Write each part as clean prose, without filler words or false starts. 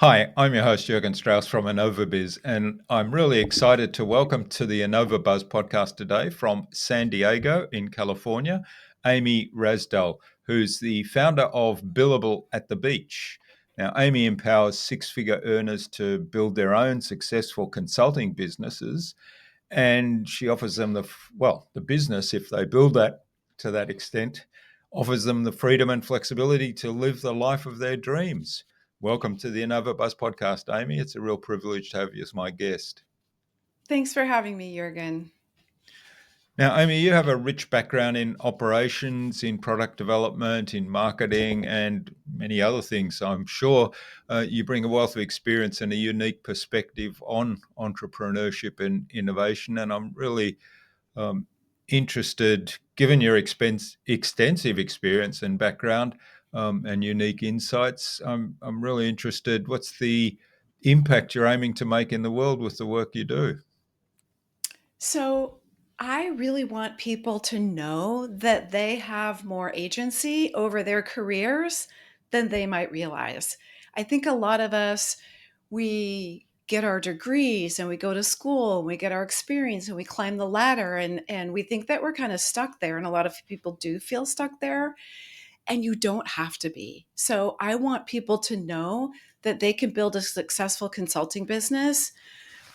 Hi, I'm your host, Jürgen Strauss from Innova.buzz, and I'm really excited to welcome to the Innova.buzz podcast today from San Diego in California, Amy Rasdal, who's the founder of Billable at the Beach. Now, Amy empowers six-figure earners to build their own successful consulting businesses, and she offers them the business, if they build that to that extent, offers them the freedom and flexibility to live the life of their dreams. Welcome to the Innova.buzz podcast, Amy. It's a real privilege to have you as my guest. Thanks for having me, Jürgen. Now, Amy, you have a rich background in operations, in product development, in marketing, and many other things. I'm sure you bring a wealth of experience and a unique perspective on entrepreneurship and innovation. And I'm really um, interested, given your extensive experience and background and unique insights. I'm really interested. What's the impact you're aiming to make in the world with the work you do? So, I really want people to know that they have more agency over their careers than they might realize. I think a lot of us, we get our degrees and we go to school and we get our experience and we climb the ladder and we think that we're kind of stuck there. And a lot of people do feel stuck there, and you don't have to be. So, I want people to know that they can build a successful consulting business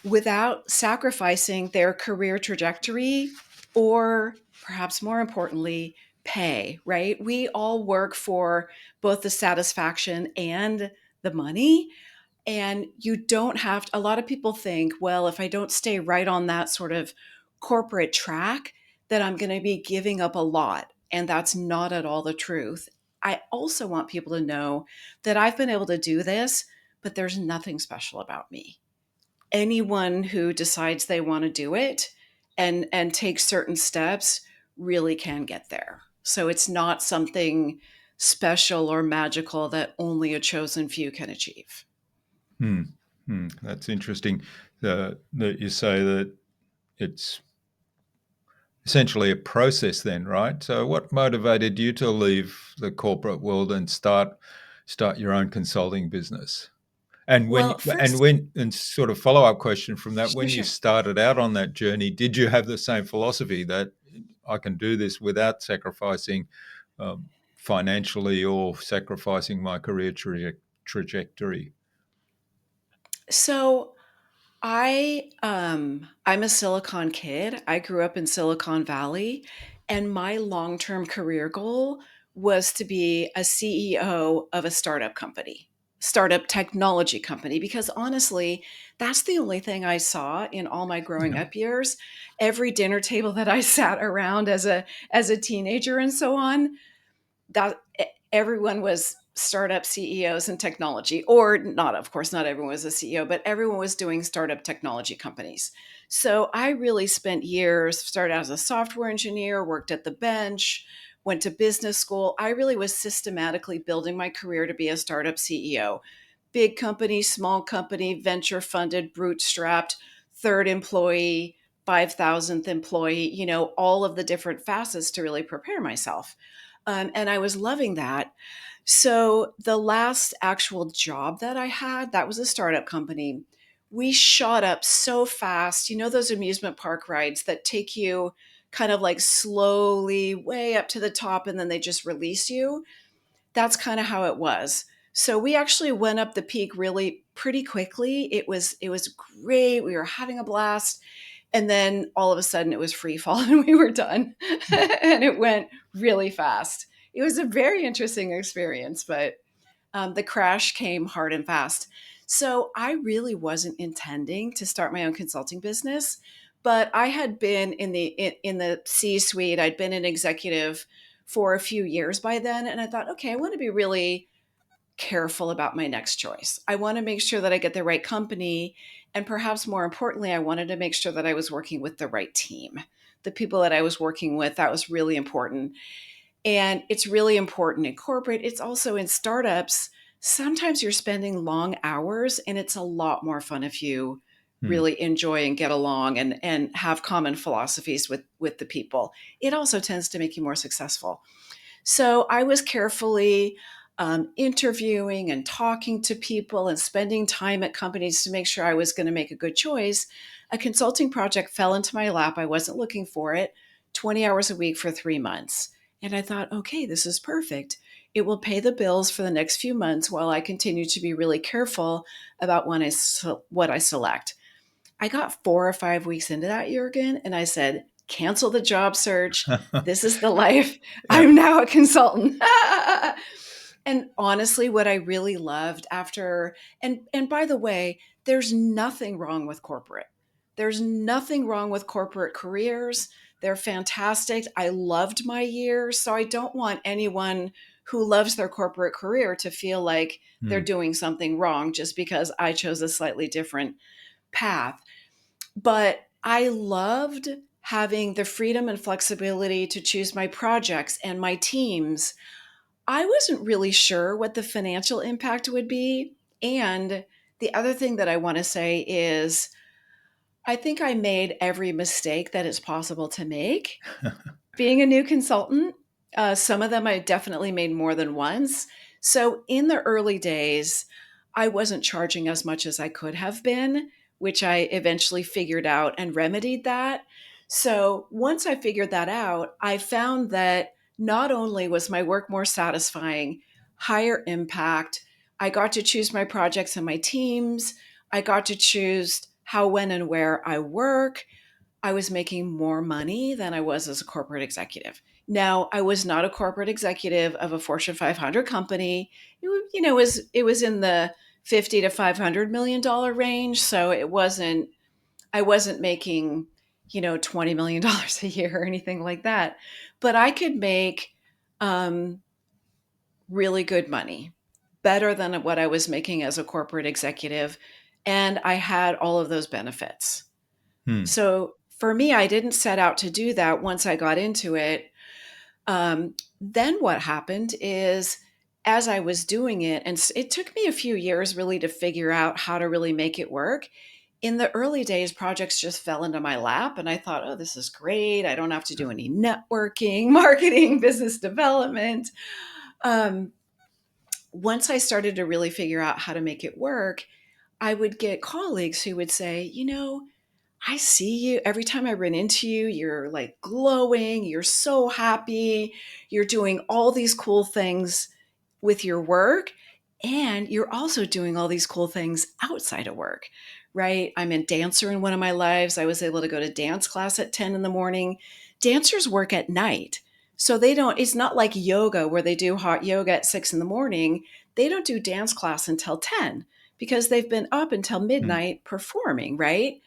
without sacrificing their career trajectory or perhaps more importantly, pay, right? We all work for both the satisfaction and the money. And you don't have to, a lot of people think, well, if I don't stay right on that sort of corporate track, that I'm going to be giving up a lot. And that's not at all the truth. I also want people to know that I've been able to do this, but there's nothing special about me. Anyone who decides they want to do it and take certain steps really can get there. So it's not something special or magical that only a chosen few can achieve. Hmm. That's interesting that you say that it's essentially a process then, right? So what motivated you to leave the corporate world and start your own consulting business? Well, first, And sort of follow up question from that, sure, when you sure. started out on that journey, did you have the same philosophy that I can do this without sacrificing financially or sacrificing my career trajectory? So I'm a Silicon kid. I grew up in Silicon Valley, and my long-term career goal was to be a CEO of a startup company, startup technology company, because honestly, that's the only thing I saw in all my growing Yeah. up years. Every dinner table that I sat around as a teenager and so on, that everyone was startup CEOs in technology, or not, of course, not everyone was a CEO, but everyone was doing startup technology companies. So I really spent years, started out as a software engineer, worked at the bench, went to business school. I really was systematically building my career to be a startup CEO. Big company, small company, venture funded, bootstrapped, third employee, 5,000th employee, all of the different facets to really prepare myself. And I was loving that. So the last actual job that I had, that was a startup company. We shot up so fast. You know those amusement park rides that take you kind of like slowly way up to the top and then they just release you? That's kind of how it was. So we actually went up the peak really pretty quickly. It was great. We were having a blast. And then all of a sudden it was free fall and we were done. And it went really fast. It was a very interesting experience, but the crash came hard and fast. So I really wasn't intending to start my own consulting business, but I had been in the C-suite. I'd been an executive for a few years by then, and I thought, okay, I want to be really careful about my next choice. I want to make sure that I get the right company. And perhaps more importantly, I wanted to make sure that I was working with the right team. The people that I was working with, that was really important. And it's really important in corporate. It's also in startups. Sometimes you're spending long hours, and it's a lot more fun if you Hmm. really enjoy and get along and have common philosophies with the people. It also tends to make you more successful. So I was carefully interviewing and talking to people and spending time at companies to make sure I was going to make a good choice, a consulting project fell into my lap. I wasn't looking for it, 20 hours a week for 3 months. And I thought, okay, this is perfect. It will pay the bills for the next few months while I continue to be really careful about what I select. I got 4 or 5 weeks into that, Jurgen, and I said, cancel the job search. This is the life. Yeah. I'm now a consultant. And honestly, what I really loved after, and by the way, there's nothing wrong with corporate. There's nothing wrong with corporate careers. They're fantastic. I loved my years. So I don't want anyone who loves their corporate career to feel like they're doing something wrong just because I chose a slightly different path. But I loved having the freedom and flexibility to choose my projects and my teams. I wasn't really sure what the financial impact would be. And the other thing that I want to say is I think I made every mistake that is possible to make being a new consultant. Some of them I definitely made more than once. So in the early days, I wasn't charging as much as I could have been, which I eventually figured out and remedied that. So once I figured that out, I found that not only was my work more satisfying, higher impact, I got to choose my projects and my teams, I got to choose how, when, and where I work. I was making more money than I was as a corporate executive. Now, I was not a corporate executive of a Fortune 500 company. It was in the 50 to 500 million dollar range, so I wasn't making, $20 million a year or anything like that. But I could make really good money, better than what I was making as a corporate executive, and I had all of those benefits. Hmm. So for me, I didn't set out to do that once I got into it. Then what happened is, as I was doing it, and it took me a few years really to figure out how to really make it work. In the early days, projects just fell into my lap, and I thought, oh, this is great. I don't have to do any networking, marketing, business development. Um, Once I started to really figure out how to make it work, I would get colleagues who would say, I see you every time I run into you. You're like glowing. You're so happy. You're doing all these cool things with your work. And you're also doing all these cool things outside of work, right? I'm a dancer in one of my lives. I was able to go to dance class at 10 in the morning. Dancers work at night. So it's not like yoga where they do hot yoga at 6 in the morning. They don't do dance class until 10 because they've been up until Hmm. midnight performing, right?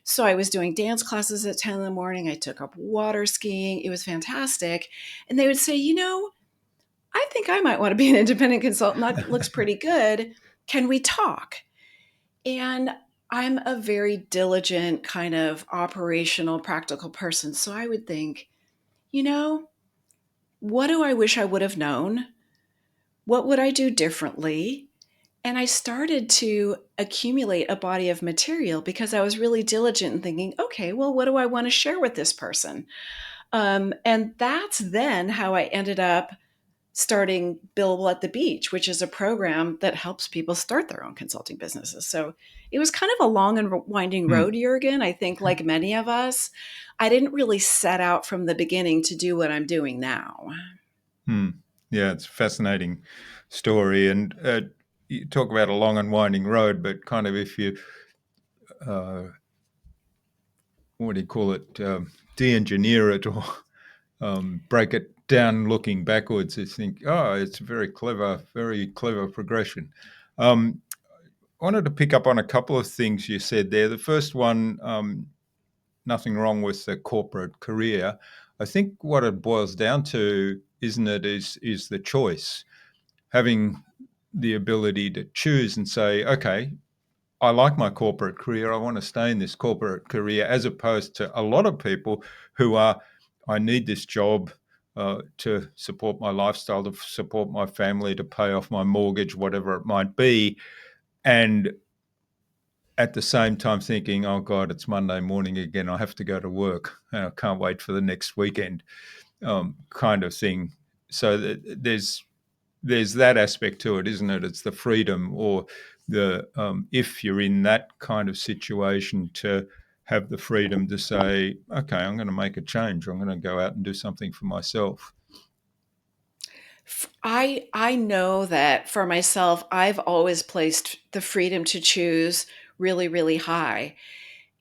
So I was doing dance classes at 10 in the morning. I took up water skiing. It was fantastic. And they would say, I think I might want to be an independent consultant. That looks pretty good. Can we talk? And I'm a very diligent, kind of operational, practical person. So I would think, you know, what do I wish I would have known? What would I do differently? And I started to accumulate a body of material because I was really diligent in thinking, okay, well, what do I want to share with this person? And that's then how I ended up starting Billable at the Beach, which is a program that helps people start their own consulting businesses. So it was kind of a long and winding Hmm. road, Jurgen. I think, like many of us, I didn't really set out from the beginning to do what I'm doing now. Hmm. Yeah, it's a fascinating story. And you talk about a long and winding road, but kind of if you, uh, what do you call it, de-engineer it or break it down looking backwards, you think, oh, it's very clever progression. I wanted to pick up on a couple of things you said there. The first one, nothing wrong with the corporate career. I think what it boils down to, isn't it, is the choice. Having the ability to choose and say, okay, I like my corporate career. I want to stay in this corporate career, as opposed to a lot of people who are, I need this job to support my lifestyle, to support my family, to pay off my mortgage, whatever it might be. And at the same time thinking, oh God, it's Monday morning again. I have to go to work and I can't wait for the next weekend, kind of thing. So there's there's that aspect to it, isn't it? It's the freedom, or the if you're in that kind of situation, to have the freedom to say, okay, I'm going to make a change. I'm going to go out and do something for myself. I know that for myself, I've always placed the freedom to choose really, really high.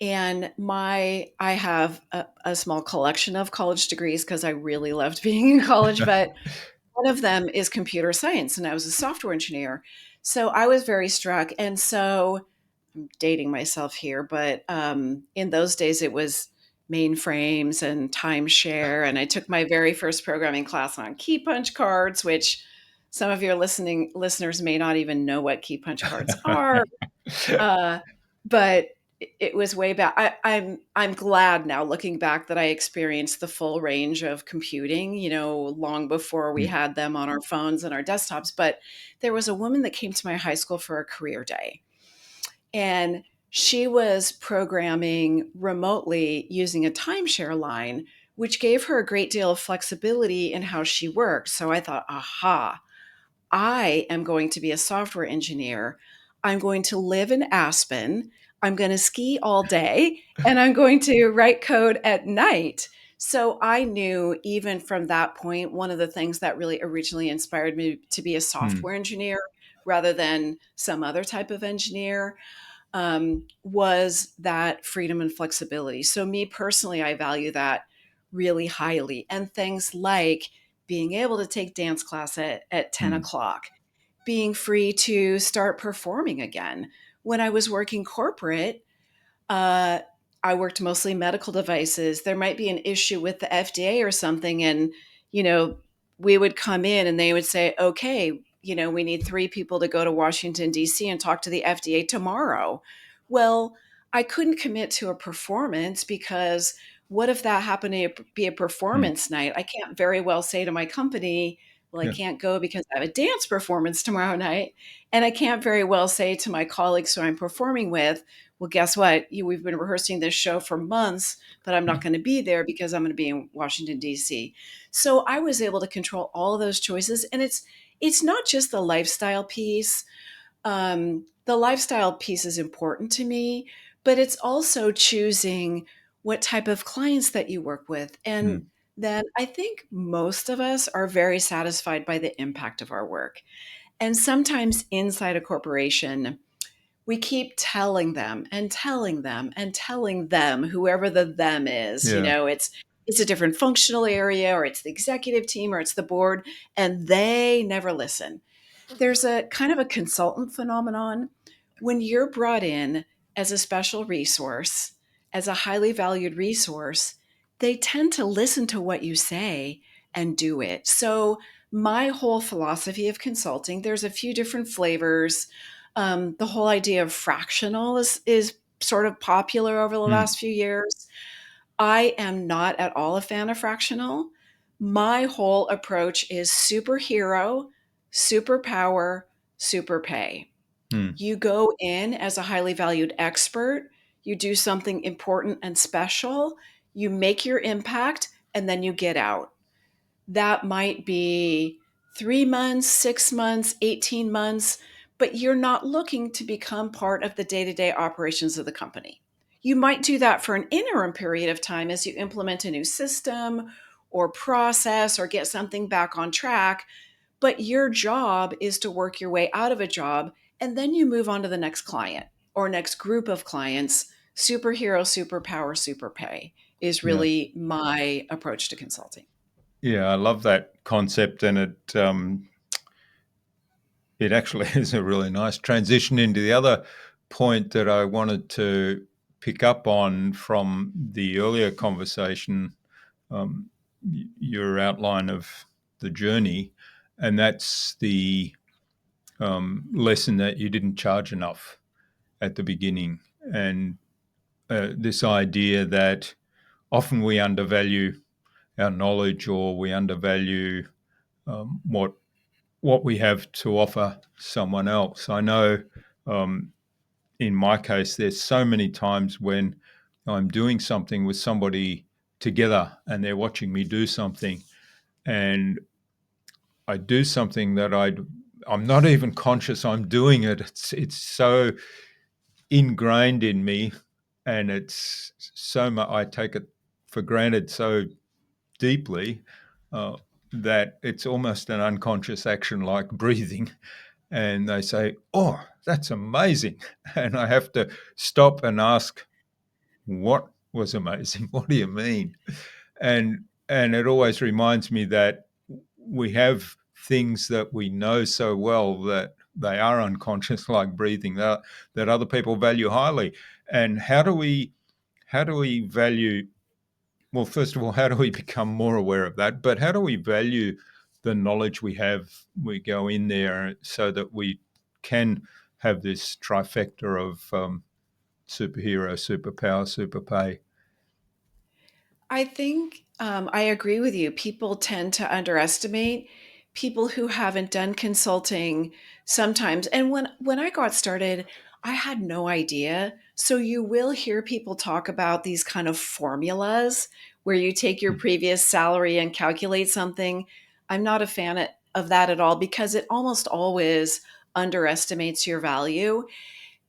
And I have a small collection of college degrees because I really loved being in college, but one of them is computer science, and I was a software engineer. So I was very struck. And so I'm dating myself here, but in those days it was mainframes and timeshare. And I took my very first programming class on key punch cards, which some of your listeners may not even know what key punch cards are. Uh, but it was way back. I'm glad now, looking back, that I experienced the full range of computing, long before we Mm, had them on our phones and our desktops. But there was a woman that came to my high school for a career day, and she was programming remotely using a timeshare line, which gave her a great deal of flexibility in how she worked. So I thought, aha, I am going to be a software engineer. I'm going to live in Aspen. I'm going to ski all day, and I'm going to write code at night. So I knew, even from that point, one of the things that really originally inspired me to be a mm, software engineer rather than some other type of engineer, was that freedom and flexibility. So, me personally, I value that really highly. And things like being able to take dance class at 10 mm, o'clock, being free to start performing again. When I was working corporate, uh, I worked mostly medical devices. There might be an issue with the FDA or something, and you know, we would come in and they would say, "Okay, we need 3 people to go to Washington D.C. and talk to the FDA tomorrow." Well, I couldn't commit to a performance because what if that happened to be a mm. performance night? I can't very well say to my company, "Well, I Yeah. can't go because I have a dance performance tomorrow night," and I can't very well say to my colleagues who I'm performing with, well, guess what? We've been rehearsing this show for months, but I'm not Mm, going to be there because I'm going to be in Washington, D.C. So I was able to control all of those choices. And it's not just the lifestyle piece. The lifestyle piece is important to me, but it's also choosing what type of clients that you work with. And mm, then I think most of us are very satisfied by the impact of our work. And sometimes inside a corporation, we keep telling them and telling them and telling them, whoever the them is, yeah. it's a different functional area, or it's the executive team, or it's the board, and they never listen. There's a kind of a consultant phenomenon. When you're brought in as a special resource, as a highly valued resource, they tend to listen to what you say and do it. So, my whole philosophy of consulting, there's a few different flavors. The whole idea of fractional is sort of popular over the Mm, last few years. I am not at all a fan of fractional. My whole approach is superhero, superpower, super pay. mm, You go in as a highly valued expert, you do something important and special, you make your impact, and then you get out. That might be 3 months, 6 months, 18 months, but you're not looking to become part of the day to day operations of the company. You might do that for an interim period of time as you implement a new system or process or get something back on track. But your job is to work your way out of a job, and then you move on to the next client or next group of clients. Superhero, superpower, super pay is yeah. really my approach to consulting. Yeah. I love that concept, and it actually is a really nice transition into the other point that I wanted to pick up on from the earlier conversation, um, your outline of the journey, and that's the lesson that you didn't charge enough at the beginning, and this idea that often we undervalue our knowledge, or we undervalue what we have to offer someone else. I know, um, in my case, there's so many times when I'm doing something with somebody together and they're watching me do something, and I do something that I'm not even conscious I'm doing it. It's so ingrained in me, and it's so much I take it for granted so deeply uh, that it's almost an unconscious action like breathing. And they say, "Oh, that's amazing," and I have to stop and ask, "What was amazing? What do you mean?" And it always reminds me that we have things that we know so well that they are unconscious, like breathing, that other people value highly. And how do we value? Well, first of all, how do we become more aware of that? But how do we value the knowledge we have? We go in there so that we can have this trifecta of superhero, superpower, super pay. I think I agree with you. People tend to underestimate people who haven't done consulting sometimes. And when I got started, I had no idea. So you will hear people talk about these kind of formulas where you take your previous salary and calculate something. I'm not a fan of that at all because it almost always underestimates your value.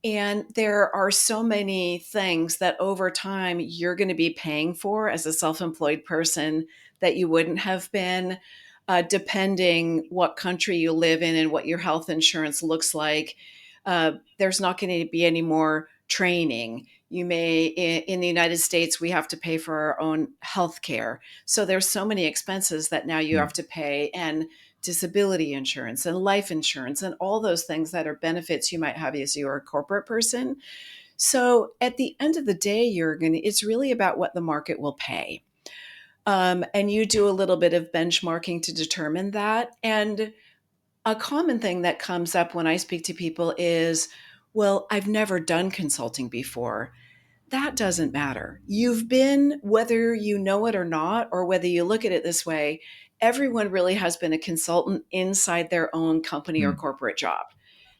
And there are so many things that over time you're going to be paying for as a self employed person that you wouldn't have been, depending what country you live in and what your health insurance looks like. There's not going to be any more training. You may, in the United States, we have to pay for our own health care. So there's so many expenses that now you Mm, have to pay. And disability insurance and life insurance and all those things that are benefits you might have as you're a corporate person. So at the end of the day, it's really about what the market will pay. And you do a little bit of benchmarking to determine that. And a common thing that comes up when I speak to people is, well, I've never done consulting before. That doesn't matter. You've been, whether you know it or not, or whether you look at it this way, everyone really has been a consultant inside their own company or mm, corporate job.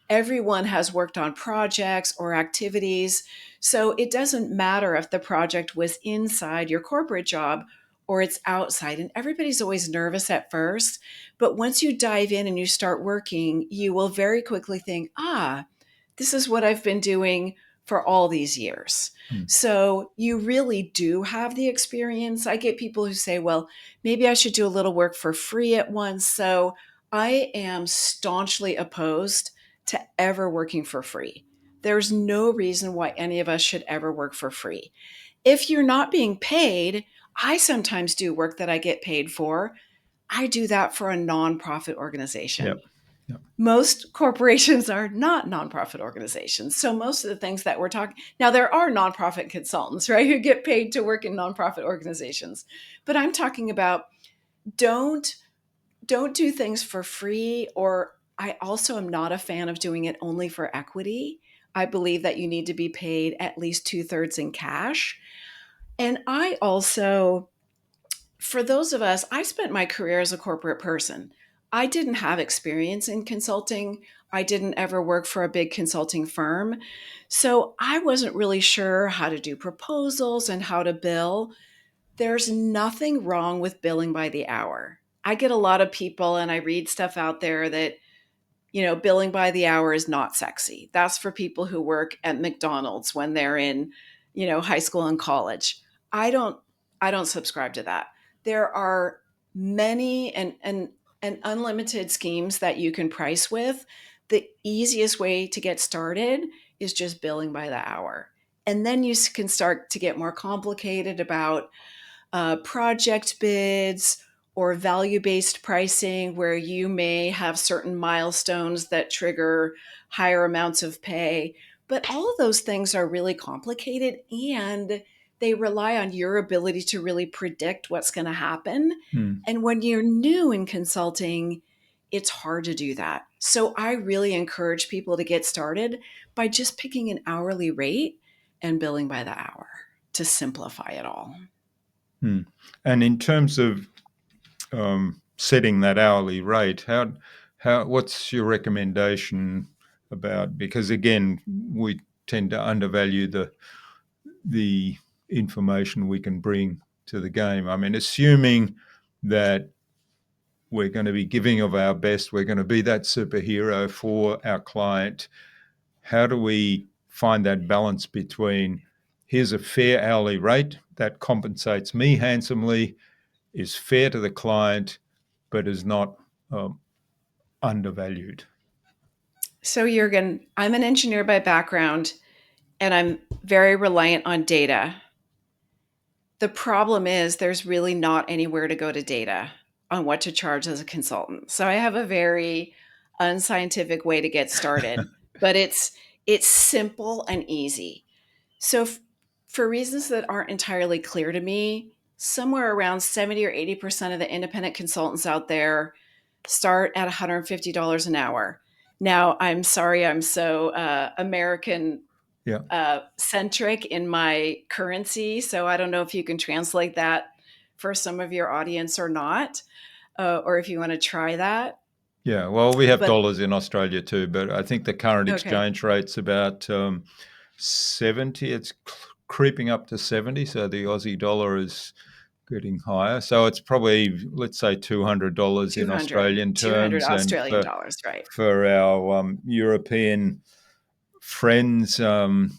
Everyone has worked on projects or activities. So it doesn't matter if the project was inside your corporate job or it's outside. And everybody's always nervous at first. But once you dive in and you start working, you will very quickly think, this is what I've been doing for all these years. mm. So you really do have the experience. I get people who say, well, maybe I should do a little work for free at once. So I am staunchly opposed to ever working for free. There's no reason why any of us should ever work for free. If you're not being paid, I sometimes do work that I get paid for. I do that for a nonprofit organization. Yep. Yep. Most corporations are not nonprofit organizations. So most of the things that we're talking now, there are nonprofit consultants, right, who get paid to work in nonprofit organizations. But I'm talking about don't don't do things for free. Or I also am not a fan of doing it only for equity. I believe that you need to be paid at least 2/3 in cash. And I also, for those of us, I spent my career as a corporate person. I didn't have experience in consulting. I didn't ever work for a big consulting firm. So I wasn't really sure how to do proposals and how to bill. There's nothing wrong with billing by the hour. I get a lot of people and I read stuff out there that, billing by the hour is not sexy. That's for people who work at McDonald's when they're in, high school and college. I don't I don't subscribe to that. There are many and unlimited schemes that you can price with. The easiest way to get started is just billing by the hour. And then you can start to get more complicated about project bids or value based pricing, where you may have certain milestones that trigger higher amounts of pay. But all of those things are really complicated and they rely on your ability to really predict what's going to happen. Mm. And when you're new in consulting, it's hard to do that. So I really encourage people to get started by just picking an hourly rate and billing by the hour to simplify it all. Mm. And in terms of setting that hourly rate, what's your recommendation about? Because again, we tend to undervalue the information we can bring to the game. I mean, assuming that we're going to be giving of our best. We're going to be that superhero for our client. How do we find that balance between here's a fair hourly rate that compensates me handsomely, is fair to the client, but is not undervalued? So, Jurgen, I'm an engineer by background and I'm very reliant on data. The problem is there's really not anywhere to go to data on what to charge as a consultant. So I have a very unscientific way to get started, but it's simple and easy. So for reasons that aren't entirely clear to me, somewhere around 70 or 80% of the independent consultants out there start at $150 an hour. Now, I'm sorry, I'm so American Yeah. centric in my currency. So I don't know if you can translate that for some of your audience or not, or if you want to try that. Yeah, well, we have But dollars in Australia too, but I think the current okay, exchange rate's about 70. It's creeping up to 70, so the Aussie dollar is getting higher. So it's probably, let's say, $200 in 200, Australian 200 terms. And Australian dollars, right? for our European friends, I'm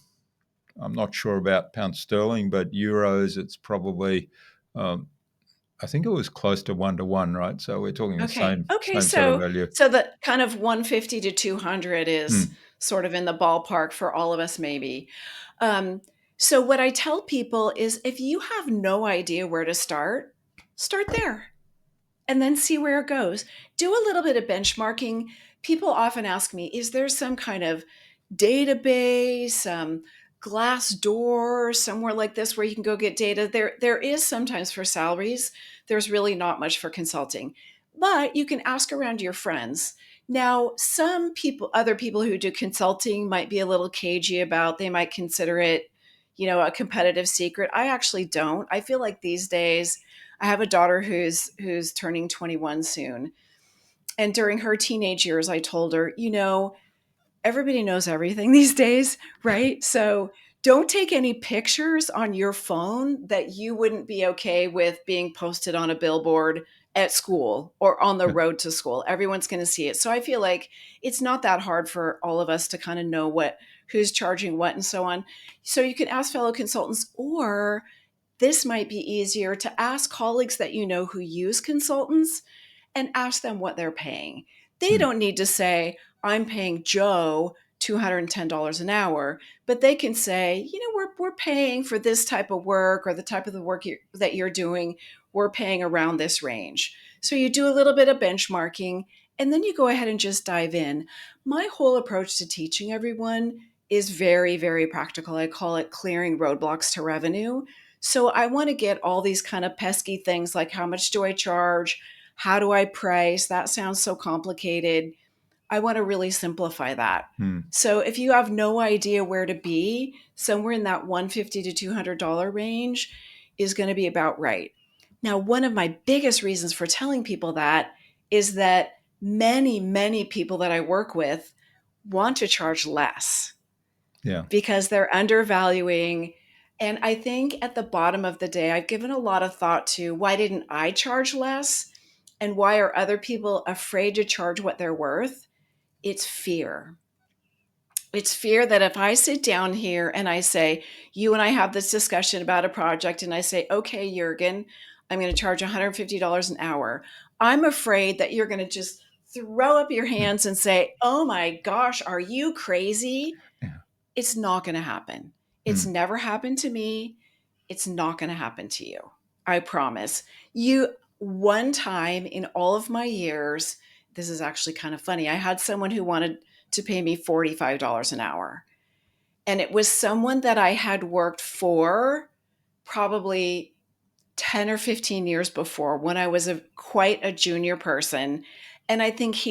not sure about pound sterling, but euros, it's probably, I think it was close to 1 to 1, right? So we're talking the Okay. same Okay. same sort of So value. so the kind of 150 to 200 is Hmm. sort of in the ballpark for all of us, maybe. Um, so what I tell people is if you have no idea where to start there and then see where it goes. Do a little bit of benchmarking. People often ask me, is there some kind of database, glass door, somewhere like this where you can go get data? There is sometimes for salaries. There's really not much for consulting, but you can ask around your friends. Now, some people, other people who do consulting might be a little cagey about, they might consider it, a competitive secret. I actually don't. I feel like these days, I have a daughter who's turning 21 soon. And during her teenage years, I told her, everybody knows everything these days, right? So don't take any pictures on your phone that you wouldn't be okay with being posted on a billboard at school or on the road to school. Everyone's going to see it. So I feel like it's not that hard for all of us to kind of know who's charging what and so on. So you can ask fellow consultants, or this might be easier to ask colleagues that you know who use consultants and ask them what they're paying. They Hmm. don't need to say, I'm paying Joe $210 an hour, but they can say, we're paying for this type of work or the type of the work that you're doing, we're paying around this range. So you do a little bit of benchmarking and then you go ahead and just dive in. My whole approach to teaching everyone is very, very practical. I call it clearing roadblocks to revenue. So I want to get all these kind of pesky things like how much do I charge? How do I price? That sounds so complicated. I want to really simplify that. Hmm. So if you have no idea where to be, somewhere in that $150 to $200 range is going to be about right. Now, one of my biggest reasons for telling people that is that many, many people that I work with want to charge less Yeah. because they're undervaluing. And I think at the bottom of the day, I've given a lot of thought to why didn't I charge less? And why are other people afraid to charge what they're worth? It's fear. It's fear that if I sit down here and I say, you and I have this discussion about a project, and I say, okay, Jurgen, I'm going to charge $150 an hour. I'm afraid that you're going to just throw up your Hmm. hands and say, oh my gosh, are you crazy? Yeah. It's not going to happen. It's Hmm. never happened to me. It's not going to happen to you. I promise. You, one time in all of my years, this is actually kind of funny. I had someone who wanted to pay me $45 an hour. And it was someone that I had worked for probably 10 or 15 years before when I was quite a junior person. And I think he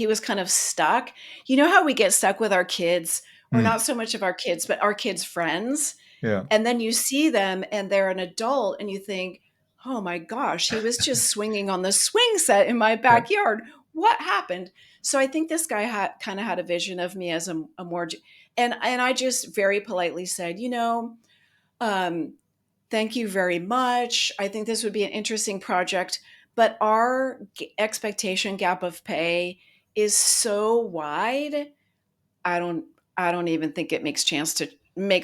was kind of stuck. You know how we get stuck with our kids, or Hmm. not so much of our kids, but our kids' friends. Yeah. And then you see them and they're an adult and you think, oh my gosh, he was just swinging on the swing set in my Yeah. backyard. What happened? So I think this guy had a vision of me as a more, and I just very politely said, um, thank you very much. I think this would be an interesting project, but our expectation gap of pay is so wide. I don't I don't even think it makes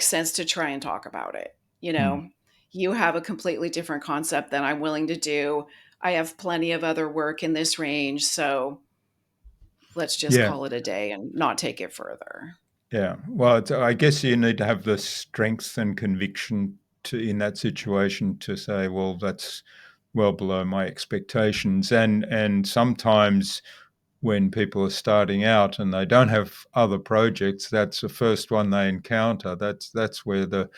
sense to try and talk about it. You Hmm. know, you have a completely different concept than I'm willing to do. I have plenty of other work in this range, so let's just Yeah. call it a day and not take it further. Yeah. Well, I guess you need to have the strength and conviction to in that situation to say, well, that's well below my expectations. And sometimes when people are starting out and they don't have other projects, that's the first one they encounter. That's where the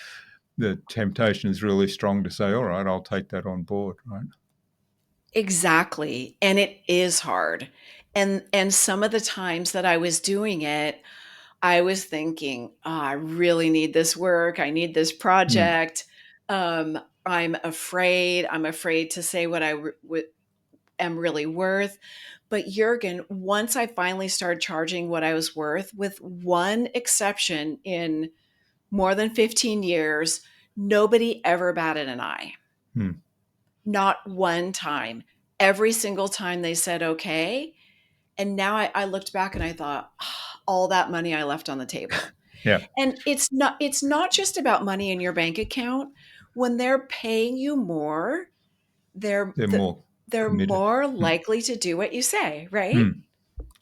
temptation is really strong to say, all right, I'll take that on board, right? Exactly, and it is hard. And some of the times that I was doing it, I was thinking, "Oh, I really need this work. I need this Mm. project." Um, I'm afraid to say what am really worth. But Jurgen, once I finally started charging what I was worth, with one exception in more than 15 years, nobody ever batted an eye. Mm. Not one time. Every single time they said, okay. And now I looked back and I thought, "Ah, all that money I left on the table." Yeah, And it's not just about money in your bank account. When they're paying you more, they're they're the, more they're committed. more Mm. likely to do what you say, right? Mm.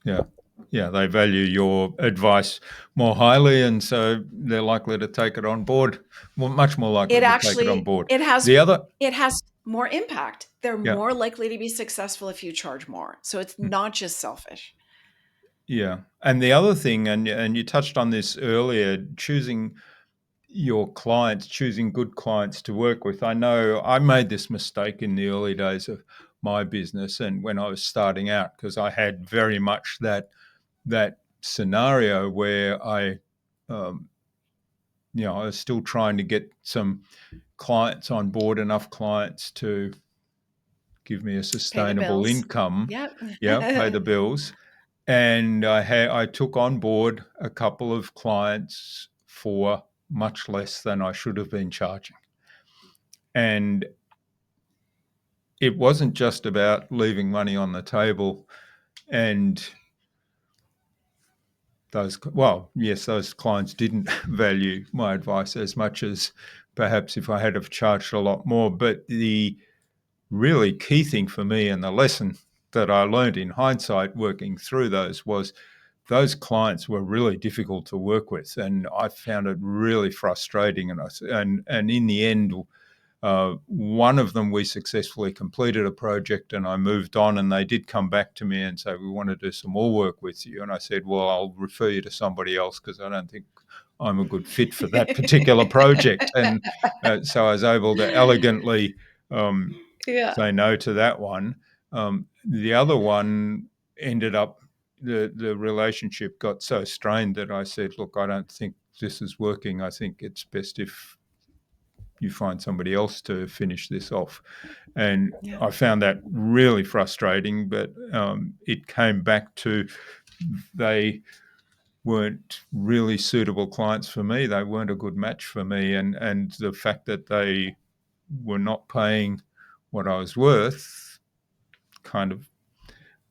Yeah. Yeah, they value your advice more highly, and so they're likely to take it on board. Well, much more likely It to take it on actually board. it has The other, it has more impact. They're yeah, more likely to be successful if you charge more. So it's mm, not just selfish. yeah, and the other thing, and you touched on this earlier, choosing your clients, choosing good clients to work with. I know I made this mistake in the early days of my business, and when I was starting out, because I had very much that scenario where um, I was still trying to get some clients on board, enough clients to give me a Pay the sustainable bills. income, Yep. yeah, pay the bills. And I took on board a couple of clients for much less than I should have been charging. And it wasn't just about leaving money on the table and yes, those clients didn't value my advice as much as perhaps if I had have charged a lot more. But the really key thing for me and the lesson that I learned in hindsight working through those was those clients were really difficult to work with, and I found it really frustrating. And in the end, one of them, we successfully completed a project and I moved on, and they did come back to me and say, we want to do some more work with you. And I said, well, I'll refer you to somebody else because I don't think I'm a good fit for that particular project. And so I was able to elegantly Yeah. say no to that one. The other one ended up, the relationship got so strained that I said, look, I don't think this is working. I think it's best if you find somebody else to finish this off. And Yeah. I found that really frustrating, but it came back to they weren't really suitable clients for me. They weren't a good match for me. And the fact that they were not paying what I was worth kind of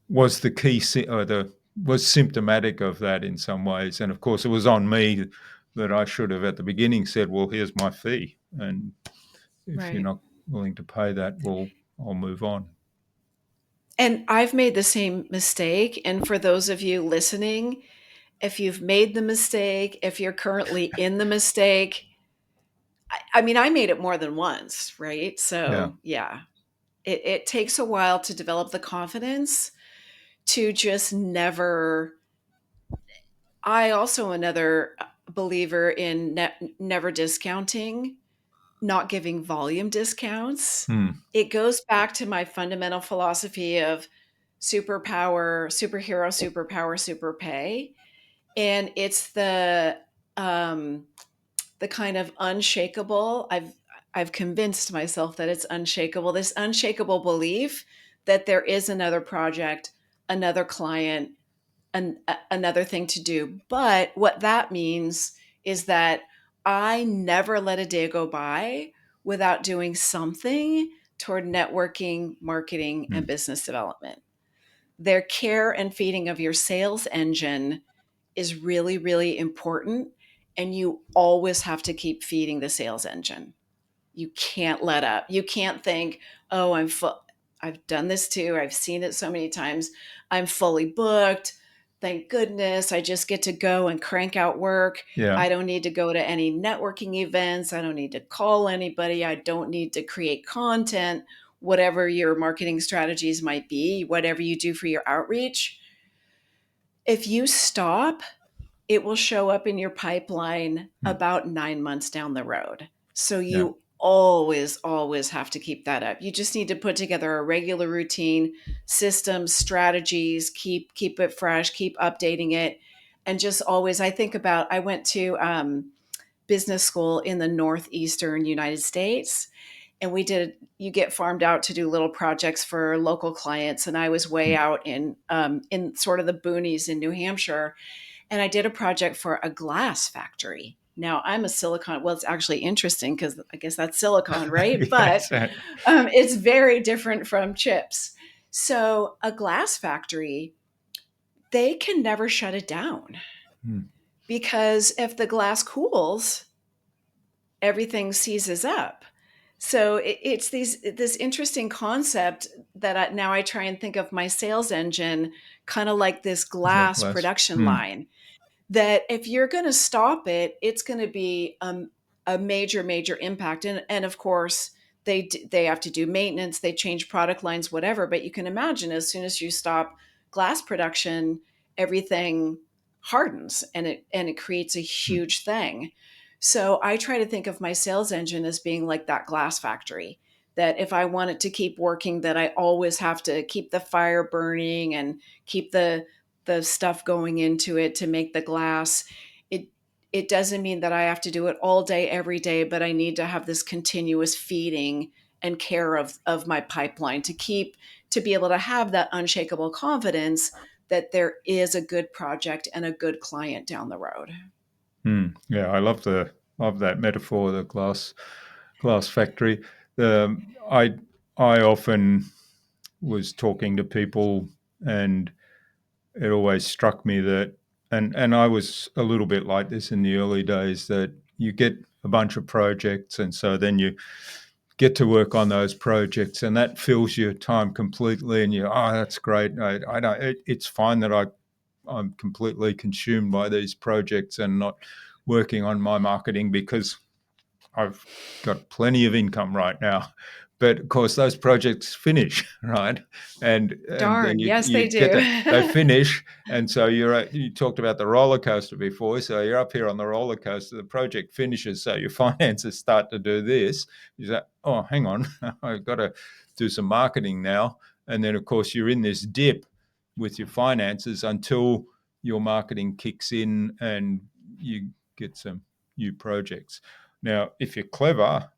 was the key, or the was symptomatic of that in some ways. And of course, it was on me that I should have at the beginning said, well, here's my fee. And if you're Right. not willing to pay that, well, I'll move on. And I've made the same mistake. And for those of you listening, if you've made the mistake, if you're currently in the mistake, I mean, I made it more than once, right? Yeah. So, yeah, it takes a while to develop the confidence to just never. I also another believer in never discounting, not giving volume discounts. Hmm. It goes back to my fundamental philosophy of superhero, super pay. And it's the kind of unshakable. I've convinced myself that it's unshakable. This unshakable belief that there is another project, another client, another thing to do. But what that means is that I never let a day go by without doing something toward networking, marketing, and Mm. business development. Their care and feeding of your sales engine is really, really important. And you always have to keep feeding the sales engine. You can't let up. You can't think, oh, I'm full. I've done this too. I've seen it so many times. I'm fully booked. Thank goodness. I just get to go and crank out work. Yeah. I don't need to go to any networking events. I don't need to call anybody. I don't need to create content, whatever your marketing strategies might be, whatever you do for your outreach. If you stop, it will show up in your pipeline Mm. about 9 months down the road. So Yeah. you always have to keep that up. You just need to put together a regular routine, systems, strategies, keep it fresh, keep updating it. And just always, I think about, I went to business school in the Northeastern United States. And you get farmed out to do little projects for local clients. And I was way Mm. out in sort of the boonies in New Hampshire, and I did a project for a glass factory. Now I'm a silicon. Well, it's actually interesting because I guess that's silicon, right? But Yes. it's very different from chips. So a glass factory, they can never shut it down Mm. because if the glass cools, everything seizes up. So it's this interesting concept that now I try and think of my sales engine kind of like this Is that glass less? production Mm. line, that if you're going to stop it, it's going to be a major impact. And of course, they have to do maintenance, they change product lines, whatever. But you can imagine as soon as you stop glass production, everything hardens and it creates a Mm. huge thing. So I try to think of my sales engine as being like that glass factory. That if I want it to keep working, that I always have to keep the fire burning and keep the stuff going into it to make the glass. It it doesn't mean that I have to do it all day every day, but I need to have this continuous feeding and care of my pipeline to be able to have that unshakable confidence that there is a good project and a good client down the road. Mm. Yeah, I love that metaphor, the glass factory. I often was talking to people, and it always struck me that, and I was a little bit like this in the early days, that you get a bunch of projects, and so then you get to work on those projects, and that fills your time completely, and that's great. I don't. It's fine that I'm completely consumed by these projects and not working on my marketing because I've got plenty of income right now. But of course, those projects finish, right? And then Darn, yes, they you get do. to they finish, and so you talked about the roller coaster before. So you're up here on the roller coaster. The project finishes, so your finances start to do this. You say, "Oh, hang on, I've got to do some marketing now." And then, of course, you're in this dip with your finances until your marketing kicks in and you get some new projects. Now, if you're clever,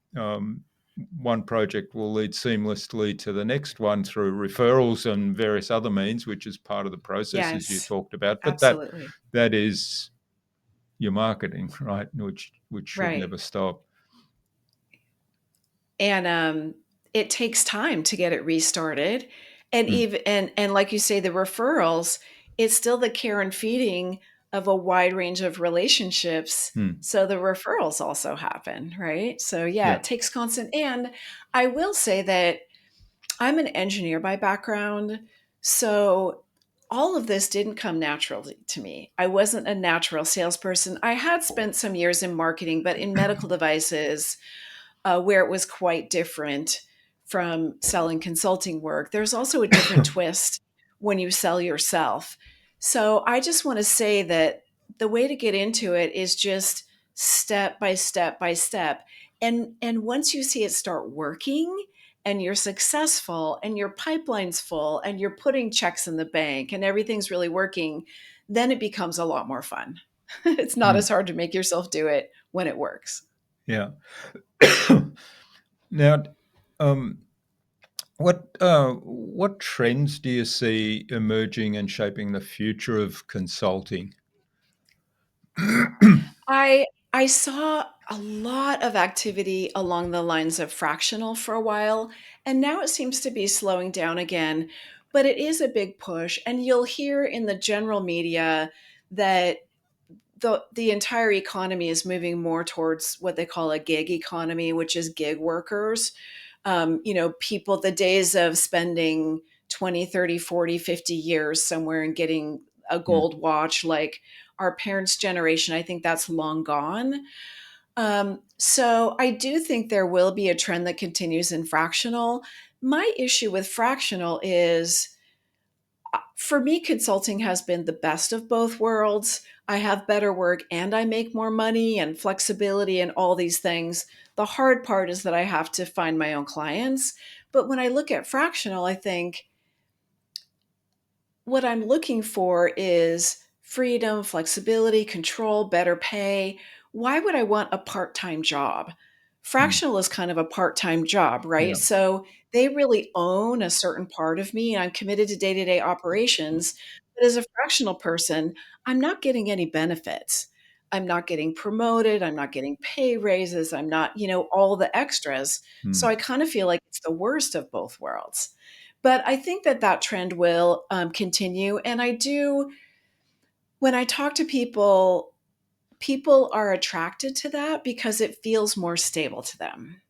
one project will lead seamlessly to the next one through referrals and various other means, which is part of the processes you Yes, talked about. But absolutely. that is your marketing, right? Which should Right. never stop. And it takes time to get it restarted. And Mm. even and like you say, the referrals, it's still the care and feeding of a wide range of relationships. Mm. So the referrals also happen, right? So yeah, Yeah. it takes constant. And I will say that I'm an engineer by background, so all of this didn't come naturally to me. I wasn't a natural salesperson. I had spent some years in marketing, but in medical devices, where it was quite different from selling consulting work. There's also a different twist when you sell yourself. So I just want to say that the way to get into it is just step by step by step. And once you see it start working and you're successful and your pipeline's full and you're putting checks in the bank and everything's really working, then it becomes a lot more fun. It's not Mm. as hard to make yourself do it when it works. Yeah. Now, um, what trends do you see emerging and shaping the future of consulting? I saw a lot of activity along the lines of fractional for a while, And now it seems to be slowing down again, but it is a big push. And you'll hear in the general media that the entire economy is moving more towards what they call a gig economy, which is gig workers. People, the days of spending 20, 30, 40, 50 years somewhere and getting a Mm, gold watch like our parents' generation, I think that's long gone. So I do think there will be a trend that continues in fractional. My issue with fractional is, for me, consulting has been the best of both worlds. I have better work and I make more money and flexibility and all these things. The hard part is that I have to find my own clients. But when I look at fractional, I think what I'm looking for is freedom, flexibility, control, better pay. Why would I want a part time job? mm, Fractional is kind of a part time job, right? yeah. So they really own a certain part of me, and I'm committed to day to day operations. But as a fractional person, I'm not getting any benefits. I'm not getting promoted. I'm not getting pay raises. I'm not, all the extras. So Mm, I kind of feel like it's the worst of both worlds. But I think that that trend will continue. And I do, when I talk to people, people are attracted to that because it feels more stable to them,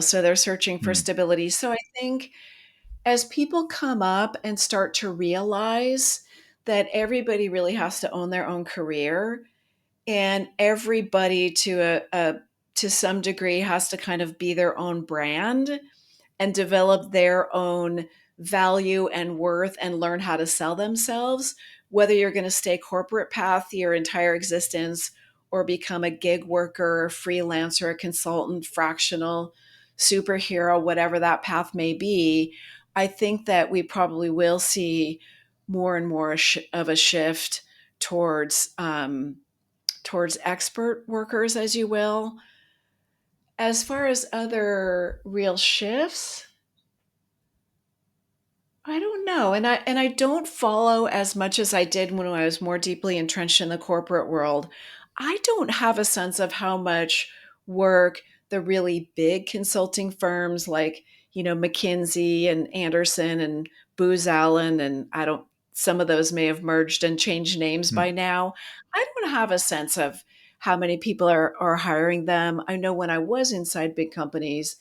so they're searching for mm, stability. So I think as people come up and start to realize that everybody really has to own their own career, and everybody to some degree has to kind of be their own brand and develop their own value and worth and learn how to sell themselves, whether you're going to stay corporate path your entire existence or become a gig worker, a freelancer, a consultant, fractional, superhero, whatever that path may be. I think that we probably will see more and more of a shift towards towards expert workers, as you will. As far as other real shifts, I don't know, and I don't follow as much as I did when I was more deeply entrenched in the corporate world. I don't have a sense of how much work the really big consulting firms like, McKinsey and Anderson and Booz Allen, and I don't some of those may have merged and changed names mm, by now. I don't have a sense of how many people are hiring them. I know when I was inside big companies,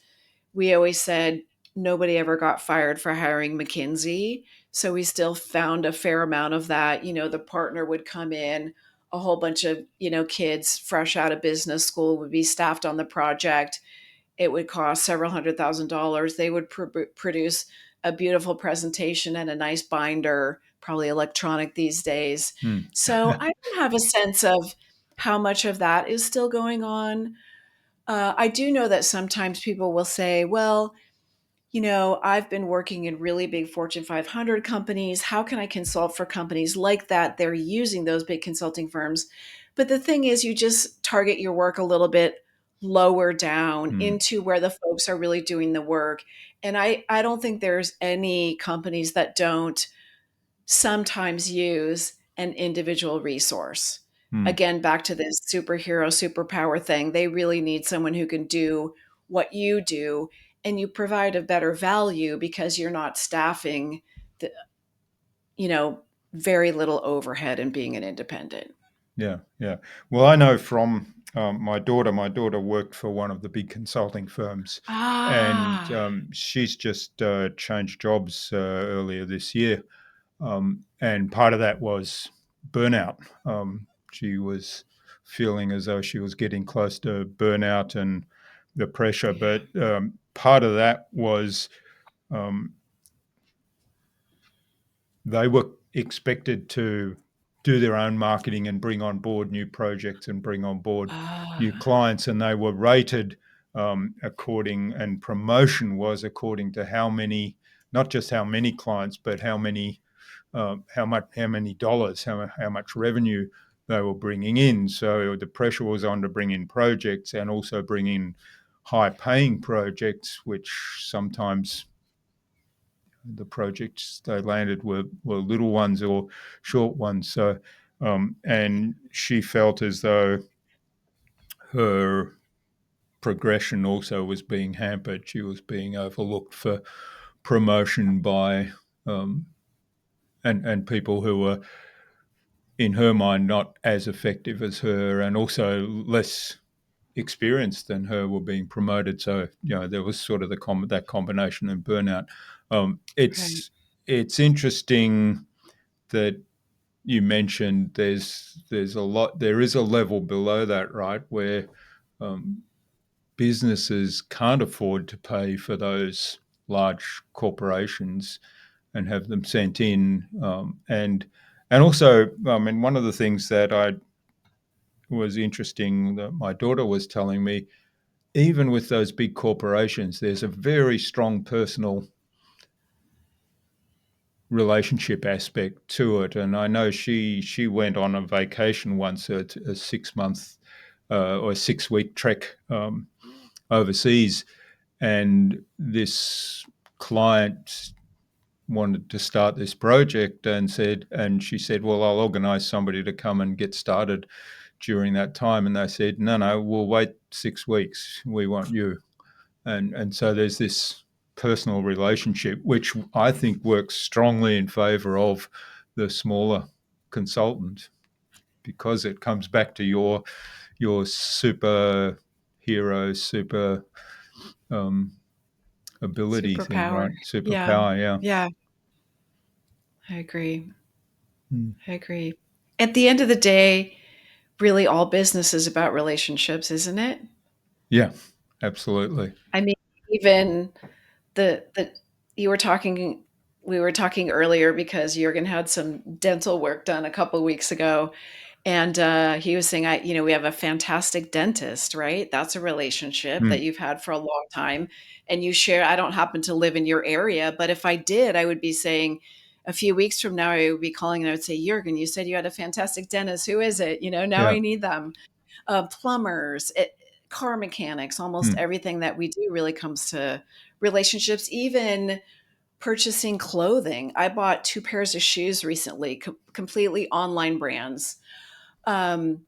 we always said nobody ever got fired for hiring McKinsey. So we still found a fair amount of that. The partner would come in, a whole bunch of, kids fresh out of business school would be staffed on the project. It would cost several $100,000. They would produce a beautiful presentation and a nice binder, probably electronic these days. mm, So I don't have a sense of how much of that is still going on. I do know that sometimes people will say, well, I've been working in really big Fortune 500 companies. How can I consult for companies like that? They're using those big consulting firms. But the thing is, you just target your work a little bit lower down mm, into where the folks are really doing the work. And I don't think there's any companies that don't sometimes use an individual resource. mm. Again, back to this superhero, superpower thing. They really need someone who can do what you do, and you provide a better value because you're not staffing the, you know, very little overhead and being an independent. Yeah, yeah. Well, I know from my daughter. My daughter worked for one of the big consulting firms, and Ah, she's just changed jobs earlier this year. And part of that was burnout. She was feeling as though she was getting close to burnout and the pressure. yeah. But part of that was um, they were expected to do their own marketing and bring on board new projects and bring on board new Ah, clients, and they were rated according, and promotion was according to how many, not just how many clients, but how many, how many dollars, how much revenue they were bringing in. So the pressure was on to bring in projects and also bring in high paying projects, which sometimes the projects they landed were little ones or short ones. So, and she felt as though her progression also was being hampered. She was being overlooked for promotion by and people who were, in her mind, not as effective as her, and also less experienced than her, were being promoted. So there was sort of that combination and burnout. Right. It's interesting that you mentioned there is a level below that, right, where um, businesses can't afford to pay for those large corporations and have them sent in. And also, I mean, one of the things that I was interesting that my daughter was telling me, even with those big corporations, there's a very strong personal relationship aspect to it. And I know she went on a vacation once, a 6 month or a 6 week trek overseas, and this client wanted to start this project and she said, well, I'll organize somebody to come and get started during that time. And they said, no, we'll wait 6 weeks. We want you. And so there's this personal relationship, which I think works strongly in favor of the smaller consultant, because it comes back to your superhero, super um, ability thing, Superpower. right? Yeah. Superpower, yeah. Yeah. I agree. Mm. I agree. At the end of the day, really all business is about relationships, isn't it? Yeah, absolutely. I mean, even the you were talking we were talking earlier because Jurgen had some dental work done a couple of weeks ago, and he was saying, we have a fantastic dentist, right? That's a relationship that Mm. you've had for a long time, and you share. I don't happen to live in your area, but if I did, I would be saying, a few weeks from now, I would be calling and I would say, Jurgen, you said you had a fantastic dentist. Who is it? Now Yeah. I need them. Plumbers, car mechanics, almost Mm. everything that we do really comes to relationships. Even purchasing clothing. I bought 2 pairs of shoes recently, completely online brands. Um,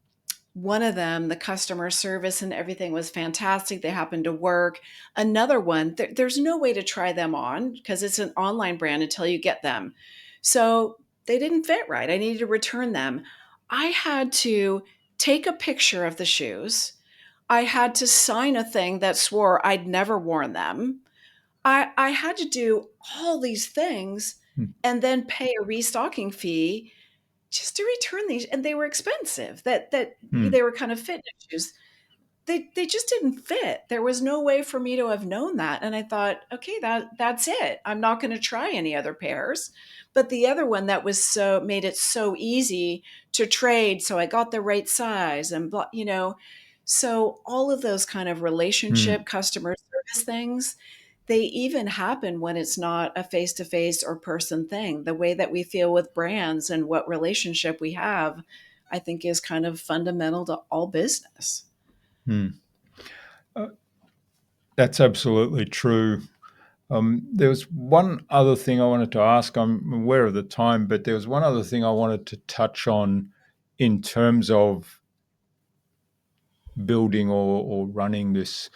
One of them, the customer service and everything was fantastic. They happened to work. Another one, there's no way to try them on because it's an online brand until you get them. So they didn't fit right. I needed to return them. I had to take a picture of the shoes. I had to sign a thing that swore I'd never worn them. I had to do all these things Mm. and then pay a restocking fee just to return these, and they were expensive. That Mm. they were kind of fitness shoes. They just didn't fit. There was no way for me to have known that, and I thought, okay, that's it. I'm not going to try any other pairs. But the other one that was so made it so easy to trade, so I got the right size and so all of those kind of Mm. relationship customer service things, they even happen when it's not a face-to-face or person thing. The way that we feel with brands and what relationship we have, I think is kind of fundamental to all business. Mm. Uh, that's absolutely true. There was one other thing I wanted to ask. I'm aware of the time, but there was one other thing I wanted to touch on in terms of building or running this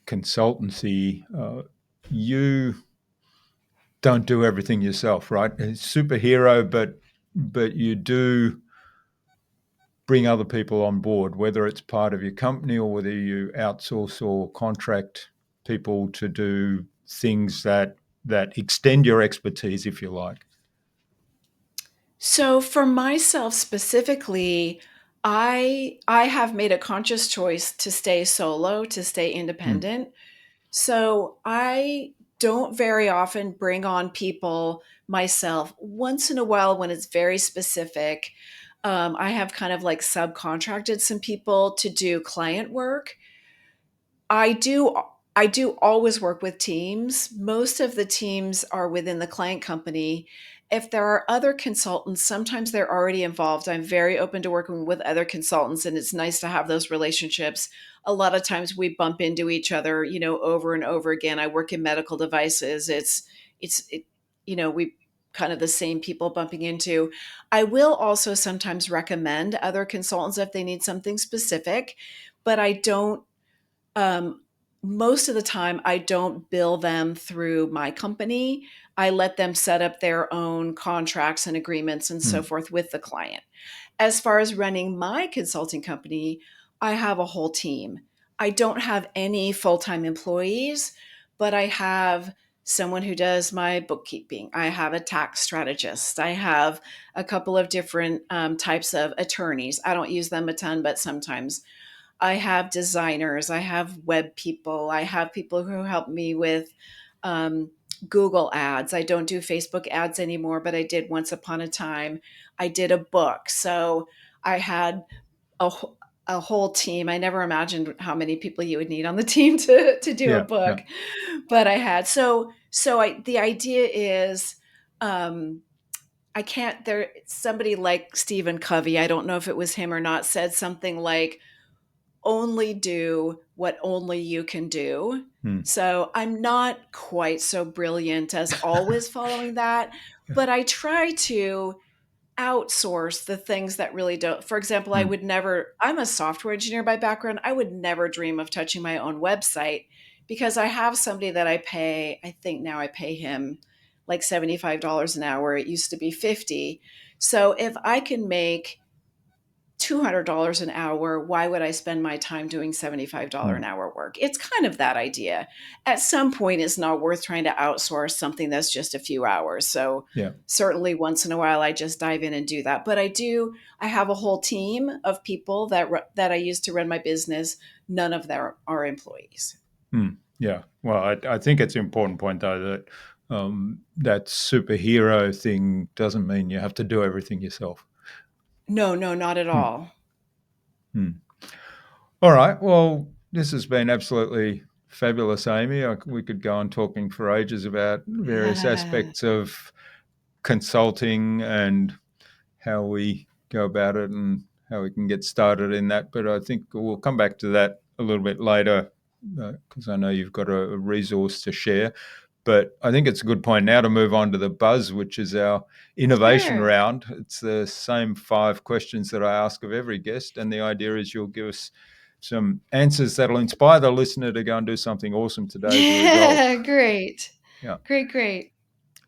consultancy. You don't do everything yourself, right? It's superhero, but you do bring other people on board, whether it's part of your company or whether you outsource or contract people to do things that extend your expertise, if you like. So for myself specifically, I have made a conscious choice to stay solo, to stay Mm. independent. So I don't very often bring on people myself. Once in a while, when it's very specific, I have kind of like subcontracted some people to do client work. I do I do always work with teams. Most of the teams are within the client company. If there are other consultants, sometimes they're already involved. I'm very open to working with other consultants, and it's nice to have those relationships. A lot of times we bump into each other, over and over again. I work in medical devices. We kind of the same people bumping into. I will also sometimes recommend other consultants if they need something specific, but I don't Um, Most of the time, I don't bill them through my company. I let them set up their own contracts and agreements and so Mm. forth with the client. As far as running my consulting company, I have a whole team. I don't have any full time employees, but I have someone who does my bookkeeping. I have a tax strategist. I have a couple of different types of attorneys. I don't use them a ton, but sometimes I have designers, I have web people, I have people who help me with um, Google ads. I don't do Facebook ads anymore, but I did once upon a time. I did a book. So I had a, a whole team. I never imagined how many people you would need on the team to do a Yeah, yeah. book, but I had. The idea is, I can't, there, somebody like Stephen Covey, I don't know if it was him or not, said something like, only do what only you can do. Mm. So I'm not quite so brilliant as always following that, Yeah. but I try to outsource the things that really don't. For example, I Mm. would never, I'm a software engineer by background. I would never dream of touching my own website because I have somebody that I pay. I think now I pay him like $75 an hour. It used to be 50. So if I can make $200 an hour, why would I spend my time doing $75 an Mm. hour work? It's kind of that idea. At some point, it's not worth trying to outsource something that's just a few hours. So, Yeah. certainly once in a while, I just dive in and do that. But I have a whole team of people that I use to run my business. None of them are employees. Mm. Yeah. Well, I think it's an important point, though, that that superhero thing doesn't mean you have to do everything yourself. No, no, not at Mm. all. Mm. All right. Well, this has been absolutely fabulous, Amy. We could go on talking for ages about various aspects of consulting and how we go about it and how we can get started in that. But I think we'll come back to that a little bit later because I know you've got a resource to share. But I think it's a good point now to move on to the buzz, which is our innovation Sure. round. It's the same 5 questions that I ask of every guest. And the idea is you'll give us some answers that'll inspire the listener to go and do something awesome today as a result. Yeah, great. Yeah. Great, great.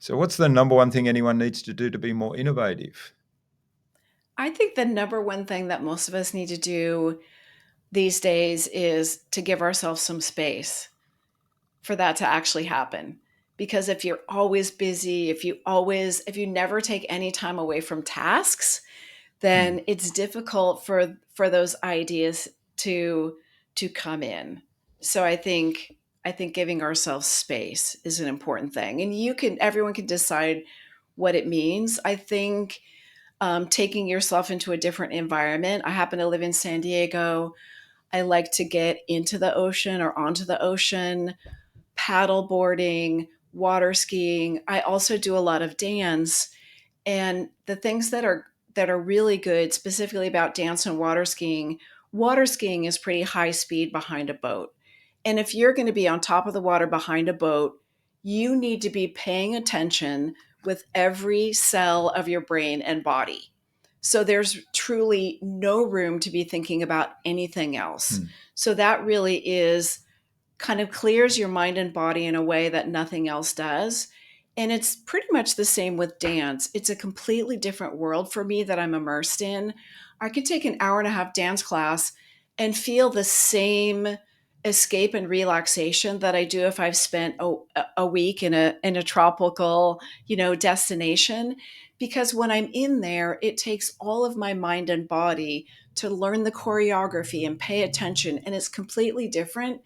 So, what's the number one thing anyone needs to do to be more innovative? I think the number one thing that most of us need to do these days is to give ourselves some space for that to actually happen. Because if you're always busy, if you never take any time away from tasks, Hmm. then it's difficult for those ideas to come in. So I think giving ourselves space is an important thing. And everyone can decide what it means. I think taking yourself into a different environment. I happen to live in San Diego. I like to get into the ocean or onto the ocean, paddle boarding, water skiing. I also do a lot of dance, and the things that are really good specifically about dance and water skiing is pretty high speed behind a boat. And if you're going to be on top of the water behind a boat, you need to be paying attention with every cell of your brain and body. So there's truly no room to be thinking about anything else. Hmm. So that really is kind of clears your mind and body in a way that nothing else does. And it's pretty much the same with dance. It's a completely different world for me that I'm immersed in. I can take an hour and a half dance class and feel the same escape and relaxation that I do if I've spent a week in a tropical, destination. Because when I'm in there, it takes all of my mind and body to learn the choreography and pay attention. And it's completely different.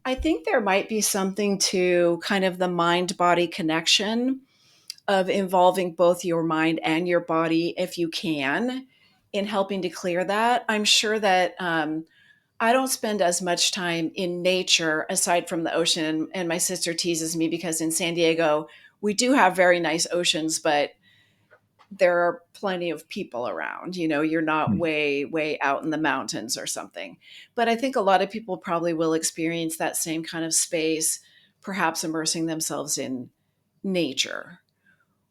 I think there might be something to kind of the mind body connection of involving both your mind and your body, if you can, in helping to clear that. I'm sure that I don't spend as much time in nature aside from the ocean. And my sister teases me because in San Diego, we do have very nice oceans, but there are plenty of people around. You're not Hmm. way out in the mountains or something. But I think a lot of people probably will experience that same kind of space, perhaps immersing themselves in nature.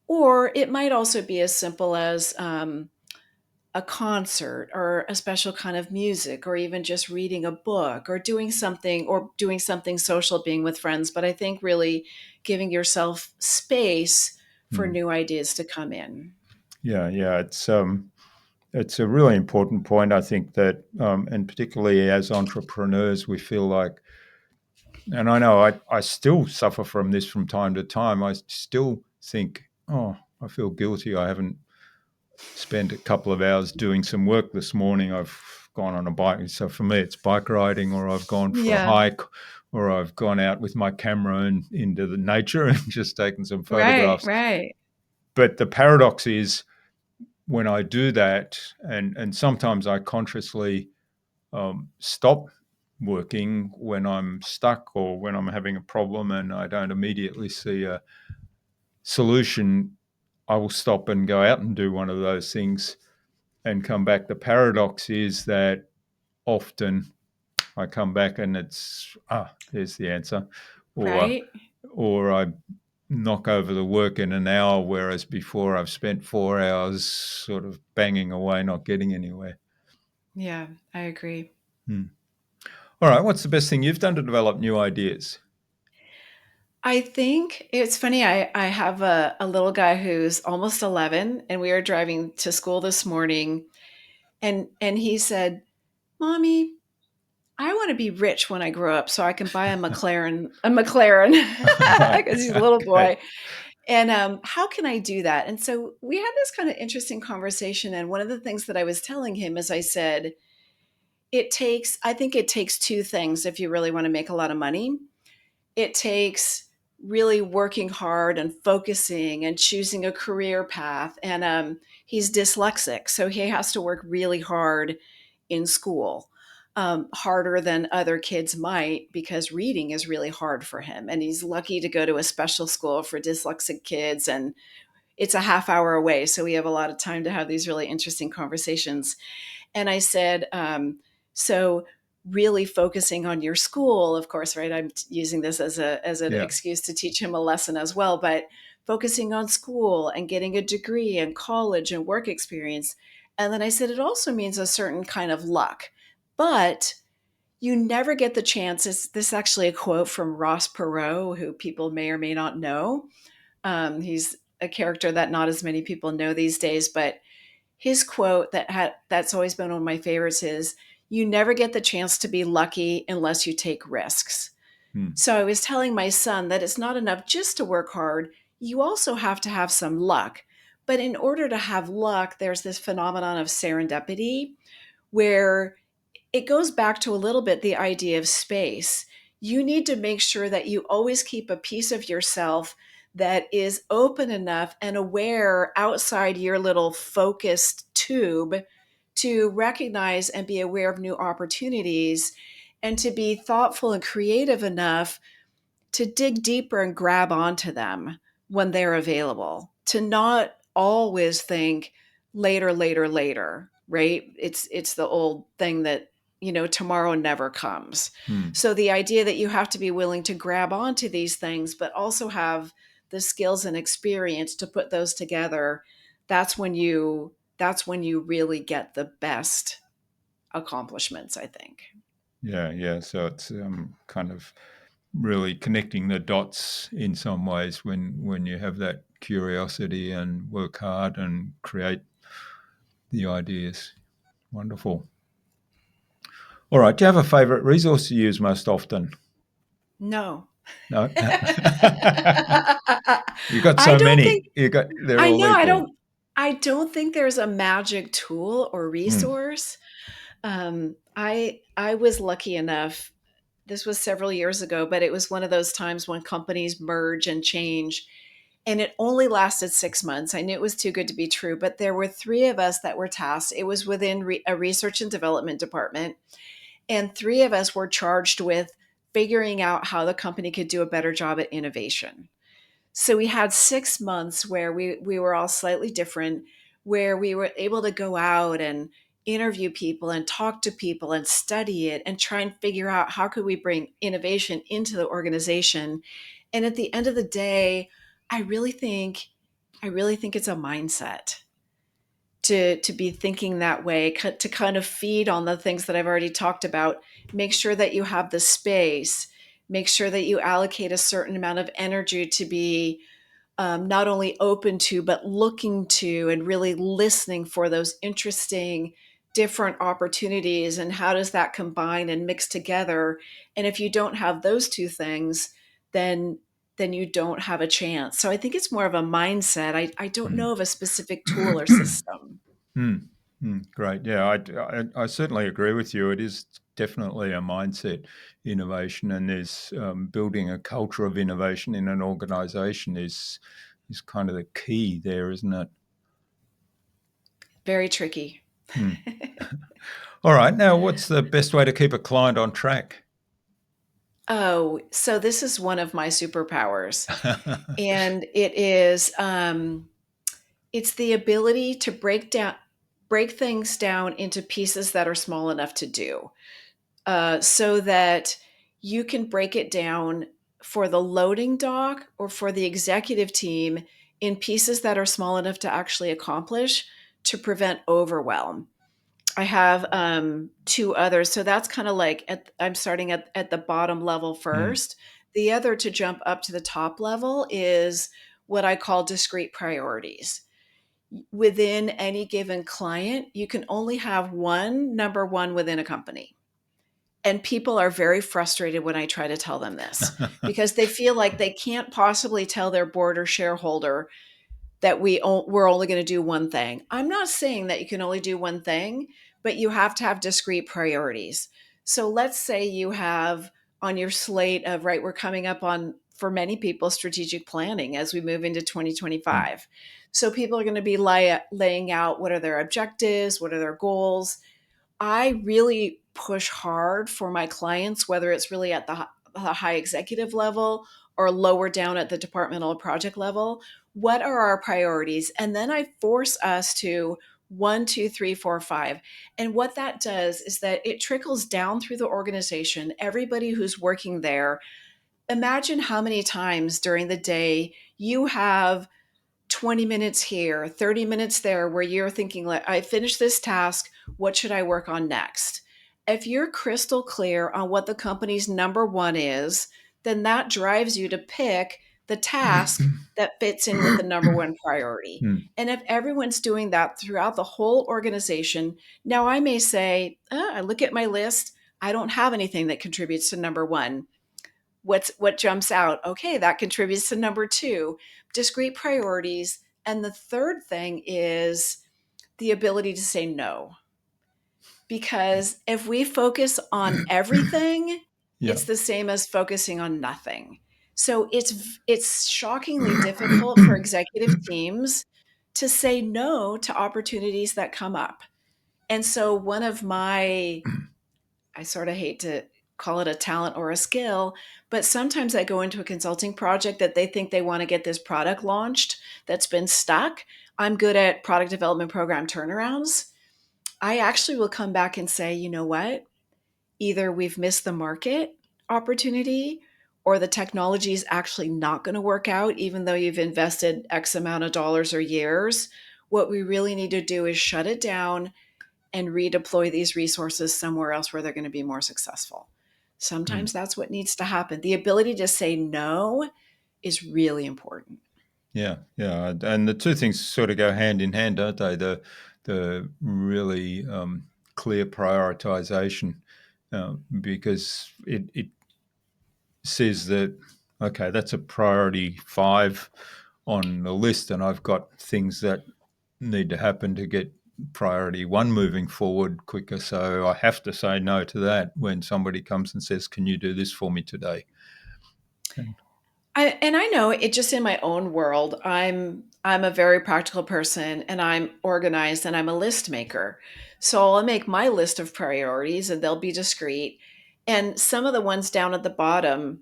Or it might also be as simple as a concert or a special kind of music, or even just reading a book or doing something social, being with friends. But I think really giving yourself space for Hmm. new ideas to come in. Yeah, yeah, it's a really important point. I think that, and particularly as entrepreneurs, we feel like, and I know I still suffer from this from time to time. I still think, oh, I feel guilty. I haven't spent a couple of hours doing some work this morning. I've gone on a bike. So for me, it's bike riding, or I've gone for a Yeah. hike, or I've gone out with my camera and into the nature and just taken some Right, photographs. right, But the paradox is when I do that, and sometimes I consciously stop working when I'm stuck or when I'm having a problem and I don't immediately see a solution, I will stop and go out and do one of those things and come back. The paradox is that often I come back and it's, there's the answer, or right. I knock over the work in an hour, whereas before I've spent 4 hours sort of banging away, not getting anywhere. Yeah, I agree. Hmm. All right, what's the best thing you've done to develop new ideas? I think it's funny. I have a little guy who's almost 11, and we were driving to school this morning, and he said, "Mommy, I want to be rich when I grow up so I can buy a McLaren," Right. because he's a little Okay. boy. And how can I do that? And so we had this kind of interesting conversation. And one of the things that I was telling him is I said, I think it takes two things if you really want to make a lot of money. It takes really working hard and focusing and choosing a career path. And he's dyslexic, so he has to work really hard in school, harder than other kids might, because reading is really hard for him. And he's lucky to go to a special school for dyslexic kids, and it's a half hour away. So we have a lot of time to have these really interesting conversations. And I said, so really focusing on your school, of course, right? I'm using this as an Yeah. excuse to teach him a lesson as well, but focusing on school and getting a degree and college and work experience. And then I said, it also means a certain kind of luck, but you never get the chance. This is actually a quote from Ross Perot, who people may or may not know. He's a character that not as many people know these days, but his quote that's always been one of my favorites is, "You never get the chance to be lucky unless you take risks." Hmm. So I was telling my son that it's not enough just to work hard, you also have to have some luck. But in order to have luck, there's this phenomenon of serendipity, where it goes back to a little bit the idea of space. You need to make sure that you always keep a piece of yourself that is open enough and aware outside your little focused tube to recognize and be aware of new opportunities, and to be thoughtful and creative enough to dig deeper and grab onto them when they're available, to not always think later, later, later, right? It's the old thing that, tomorrow never comes. Hmm. So the idea that you have to be willing to grab onto these things, but also have the skills and experience to put those together, that's when you really get the best accomplishments, I think. Yeah, yeah. So it's kind of really connecting the dots in some ways when you have that curiosity and work hard and create the ideas. Wonderful. All right. Do you have a favorite resource you use most often? No. No. You got I so don't many. think They're I all know, equal. I don't think there's a magic tool or Hmm. resource. I was lucky enough, this was several years ago, but it was one of those times when companies merge and change, and it only lasted 6 months. I knew it was too good to be true, but there were 3 of us that were tasked. It was within a research and development department, and 3 of us were charged with figuring out how the company could do a better job at innovation. So we had 6 months where we were all slightly different, where we were able to go out and interview people and talk to people and study it and try and figure out how could we bring innovation into the organization. And at the end of the day, I really think I really think it's a mindset to be thinking that way, to kind of feed on the things that I've already talked about. Make sure that you have the space, make sure that you allocate a certain amount of energy to be not only open to, but looking to and really listening for those interesting different opportunities, and how does that combine and mix together. And if you don't have those two things, then you don't have a chance. So I think it's more of a mindset. I don't Mm. know of a specific tool or system. Mm, great. Yeah, I certainly agree with you. It is definitely a mindset innovation, and there's building a culture of innovation in an organization is kind of the key there, isn't it? Very tricky. Hmm. All right. Now, what's the best way to keep a client on track? Oh, so this is one of my superpowers, and it is it's the ability to break things down into pieces that are small enough to do, so that you can break it down for the loading dock or for the executive team in pieces that are small enough to actually accomplish, to prevent overwhelm. I have two others. So that's kind of like I'm starting at the bottom level Mm. first. The other, to jump up to the top level, is what I call discrete priorities. Within any given client, you can only have one number one within a company. And people are very frustrated when I try to tell them this, because they feel like they can't possibly tell their board or shareholder that we're only going to do one thing. I'm not saying that you can only do one thing, but you have to have discrete priorities. So let's say you have on your slate of, right, we're coming up on, for many people, strategic planning as we move into Mm. 2025. So people are going to be laying out what are their objectives, what are their goals. I really push hard for my clients, whether it's really at the high executive level or lower down at the departmental project level. What are our priorities? And then I force us to one, two, three, four, five. And what that does is that it trickles down through the organization, everybody who's working there. Imagine how many times during the day you have 20 minutes here, 30 minutes there, where you're thinking, like, I finished this task, what should I work on next? If you're crystal clear on what the company's number one is, then that drives you to pick the task that fits in with the number one priority. Mm. And if everyone's doing that throughout the whole organization, now I may say, I look at my list, I don't have anything that contributes to number one. What jumps out? Okay, that contributes to number two. Discrete priorities. And the third thing is the ability to say no. Because if we focus on everything, Yeah. it's the same as focusing on nothing. So it's shockingly difficult for executive teams to say no to opportunities that come up. And so one of my, I sort of hate to call it a talent or a skill, but sometimes I go into a consulting project that they think they want to get this product launched that's been stuck. I'm good at product development program turnarounds. I actually will come back and say, you know what? Either we've missed the market opportunity, or the technology is actually not going to work out, even though you've invested X amount of dollars or years. What we really need to do is shut it down and redeploy these resources somewhere else where they're going to be more successful. Mm. Sometimes that's what needs to happen. The ability to say no is really important. Yeah, yeah, and the two things sort of go hand in hand, don't they? The really clear prioritization, because it says that, okay, that's a priority 5 on the list, and I've got things that need to happen to get priority 1 moving forward quicker. So I have to say no to that when somebody comes and says, "Can you do this for me today?" And, And I know it, just in my own world, I'm a very practical person, and I'm organized, and I'm a list maker. So I'll make my list of priorities and they'll be discrete. And some of the ones down at the bottom,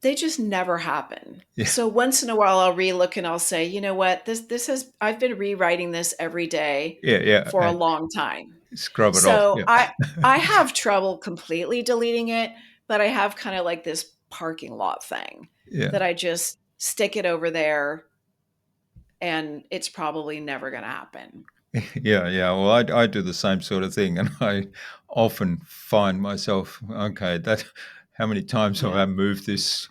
they just never happen. yeah, So once in a while I'll relook and I'll say, you know what, this has, I've been rewriting this every day yeah, yeah, for a and long time. scrub it off. So Yeah, I have trouble completely deleting it, but I have kind of like this parking lot thing yeah. that I just stick it over there and it's probably never going to happen. Yeah, yeah. Well, I do the same sort of thing, and I often find myself, okay, that how many times have Yeah. I moved this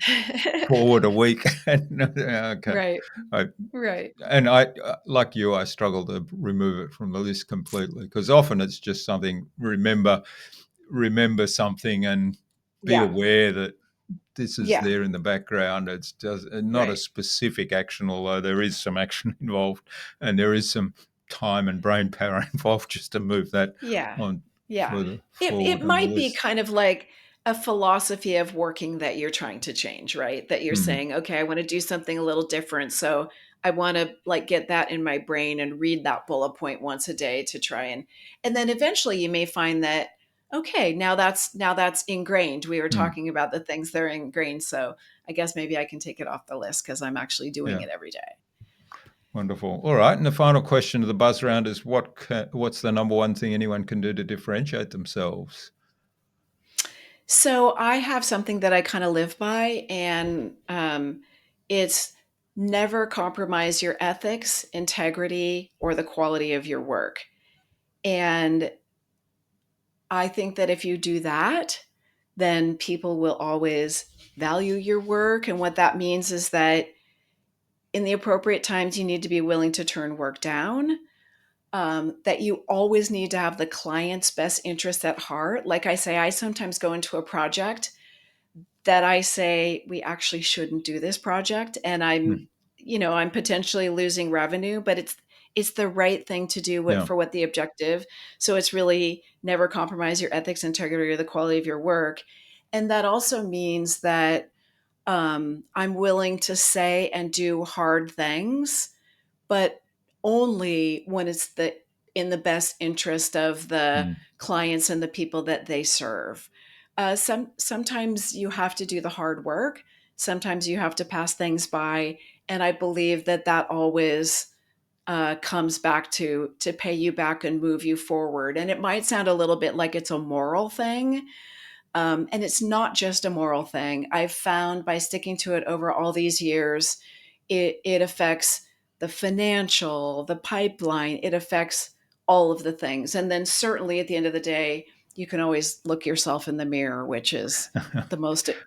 forward a week? And okay, Right. I Right. and I like you, I struggle to remove it from the list completely because often it's just something. Remember something and be Yeah. aware that this is Yeah. there in the background. It's just not a Right. specific action, although there is some action involved and there is some time and brain power involved just to move that Yeah. on Yeah. further It forward on the might be list. kind of like a philosophy of working that you're trying to change, right? That you're Mm, saying, okay, I want to do something a little different. So I want to like get that in my brain and read that bullet point once a day to try and then eventually you may find that, okay, now that's ingrained. We were mm, talking about the things that are ingrained. So I guess maybe I can take it off the list because I'm actually doing yeah, it every day. wonderful. All right, and the final question of the buzz round is what's the number one thing anyone can do to differentiate themselves? So I have something that I kind of live by, and it's never compromise your ethics, integrity, or the quality of your work. And I think that if you do that, then people will always value your work. And what that means is that in the appropriate times, you need to be willing to turn work down. That you always need to have the client's best interest at heart. Like I say, I sometimes go into a project that I say we actually shouldn't do this project and Mm, I'm potentially losing revenue, but it's the right thing to do yeah. for what the objective. So it's really never compromise your ethics, integrity, or the quality of your work. And that also means that I'm willing to say and do hard things, but only when it's in the best interest of the Mm. clients and the people that they serve. Sometimes you have to do the hard work. Sometimes you have to pass things by, and I believe that that always comes back to pay you back and move you forward. And it might sound a little bit like it's a moral thing, and it's not just a moral thing. I've found by sticking to it over all these years, it affects the financial, the pipeline, it affects all of the things. And then certainly at the end of the day, you can always look yourself in the mirror, which is the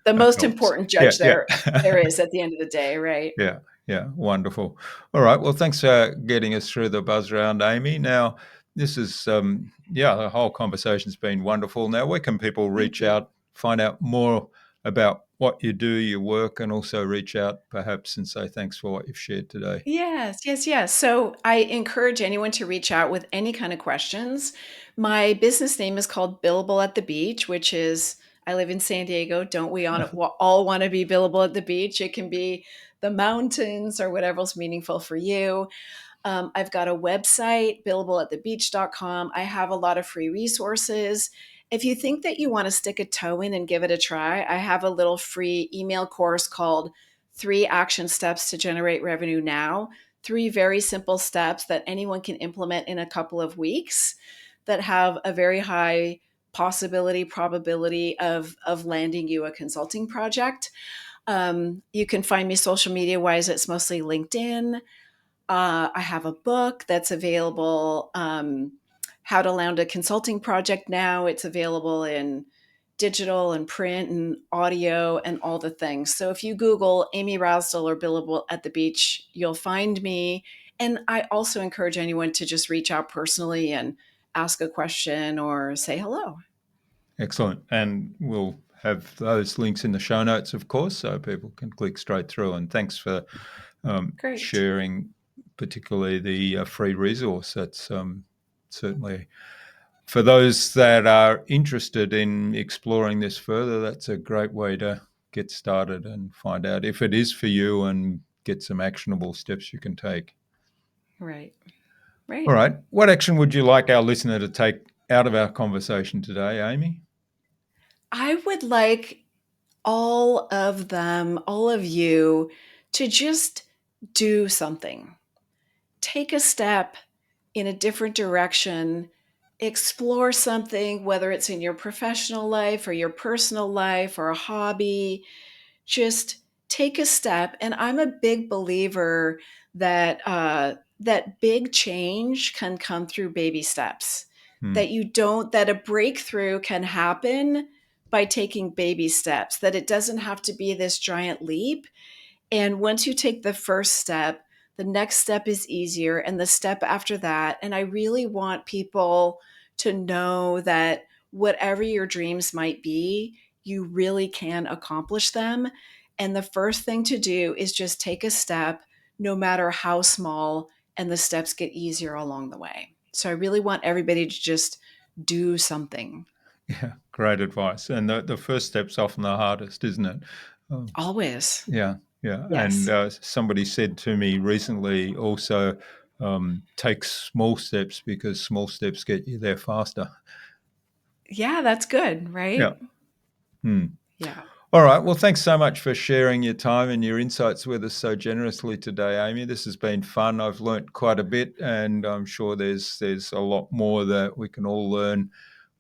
That most helps. important Yeah, judge yeah. there is at the end of the day, right? Yeah, yeah, wonderful. All right, well, thanks for getting us through the buzz round, Amy. Now, this is, yeah, the whole conversation's been wonderful. Now, where can people Thank reach you. out, find out more about what you do, your work, and also reach out perhaps and say thanks for what you've shared today? Yes, yes, yes. So I encourage anyone to reach out with any kind of questions. My business name is called Billable at the Beach, which is I live in San Diego. Don't we all want to be billable at the beach? It can be the mountains or whatever's meaningful for you. I've got a website, billableatthebeach.com. I have a lot of free resources. If you think that you want to stick a toe in and give it a try, I have a little free email course called Three Action Steps to Generate Revenue Now. Three very simple steps that anyone can implement in a couple of weeks that have a very high probability of landing you a consulting project. You can find me social media wise. It's mostly LinkedIn. I have a book that's available, How to Land a Consulting Project Now. It's available in digital and print and audio and all the things. So if you Google Amy Rasdal or Billable at the Beach, you'll find me. And I also encourage anyone to just reach out personally and ask a question or say hello. Excellent. And we'll have those links in the show notes, of course, so people can click straight through. And thanks for Great. sharing, particularly the free resource. That's certainly for those that are interested in exploring this further. That's a great way to get started and find out if it is for you and get some actionable steps you can take. Right. All Right. right. What action would you like our listener to take out of our conversation today, Amy? I would like all of them, all of you, to just do something. Take a step in a different direction, explore something, whether it's in your professional life or your personal life or a hobby. Just take a step. And I'm a big believer that that big change can come through baby steps. Mm. That a breakthrough can happen by taking baby steps. That it doesn't have to be this giant leap. And once you take the first step, the next step is easier, and the step after that. And I really want people to know that whatever your dreams might be, you really can accomplish them. And the first thing to do is just take a step, no matter how small, and the steps get easier along the way. So I really want everybody to just do something. Yeah, great advice. And the first step's often the hardest, isn't it? Um, Always. yeah, yeah. And Yes. somebody said to me recently also, take small steps because small steps get you there faster. Yeah, that's good, Yeah. right? Hmm. Yeah. All right. Well, thanks so much for sharing your time and your insights with us so generously today, Amy. This has been fun. I've learnt quite a bit, and I'm sure there's a lot more that we can all learn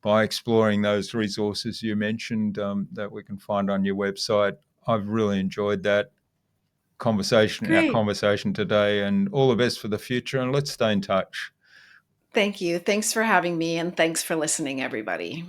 by exploring those resources you mentioned that we can find on your website. I've really enjoyed our Great. conversation today, and all the best for the future. And let's stay in touch. Thank you. Thanks for having me, and thanks for listening, everybody.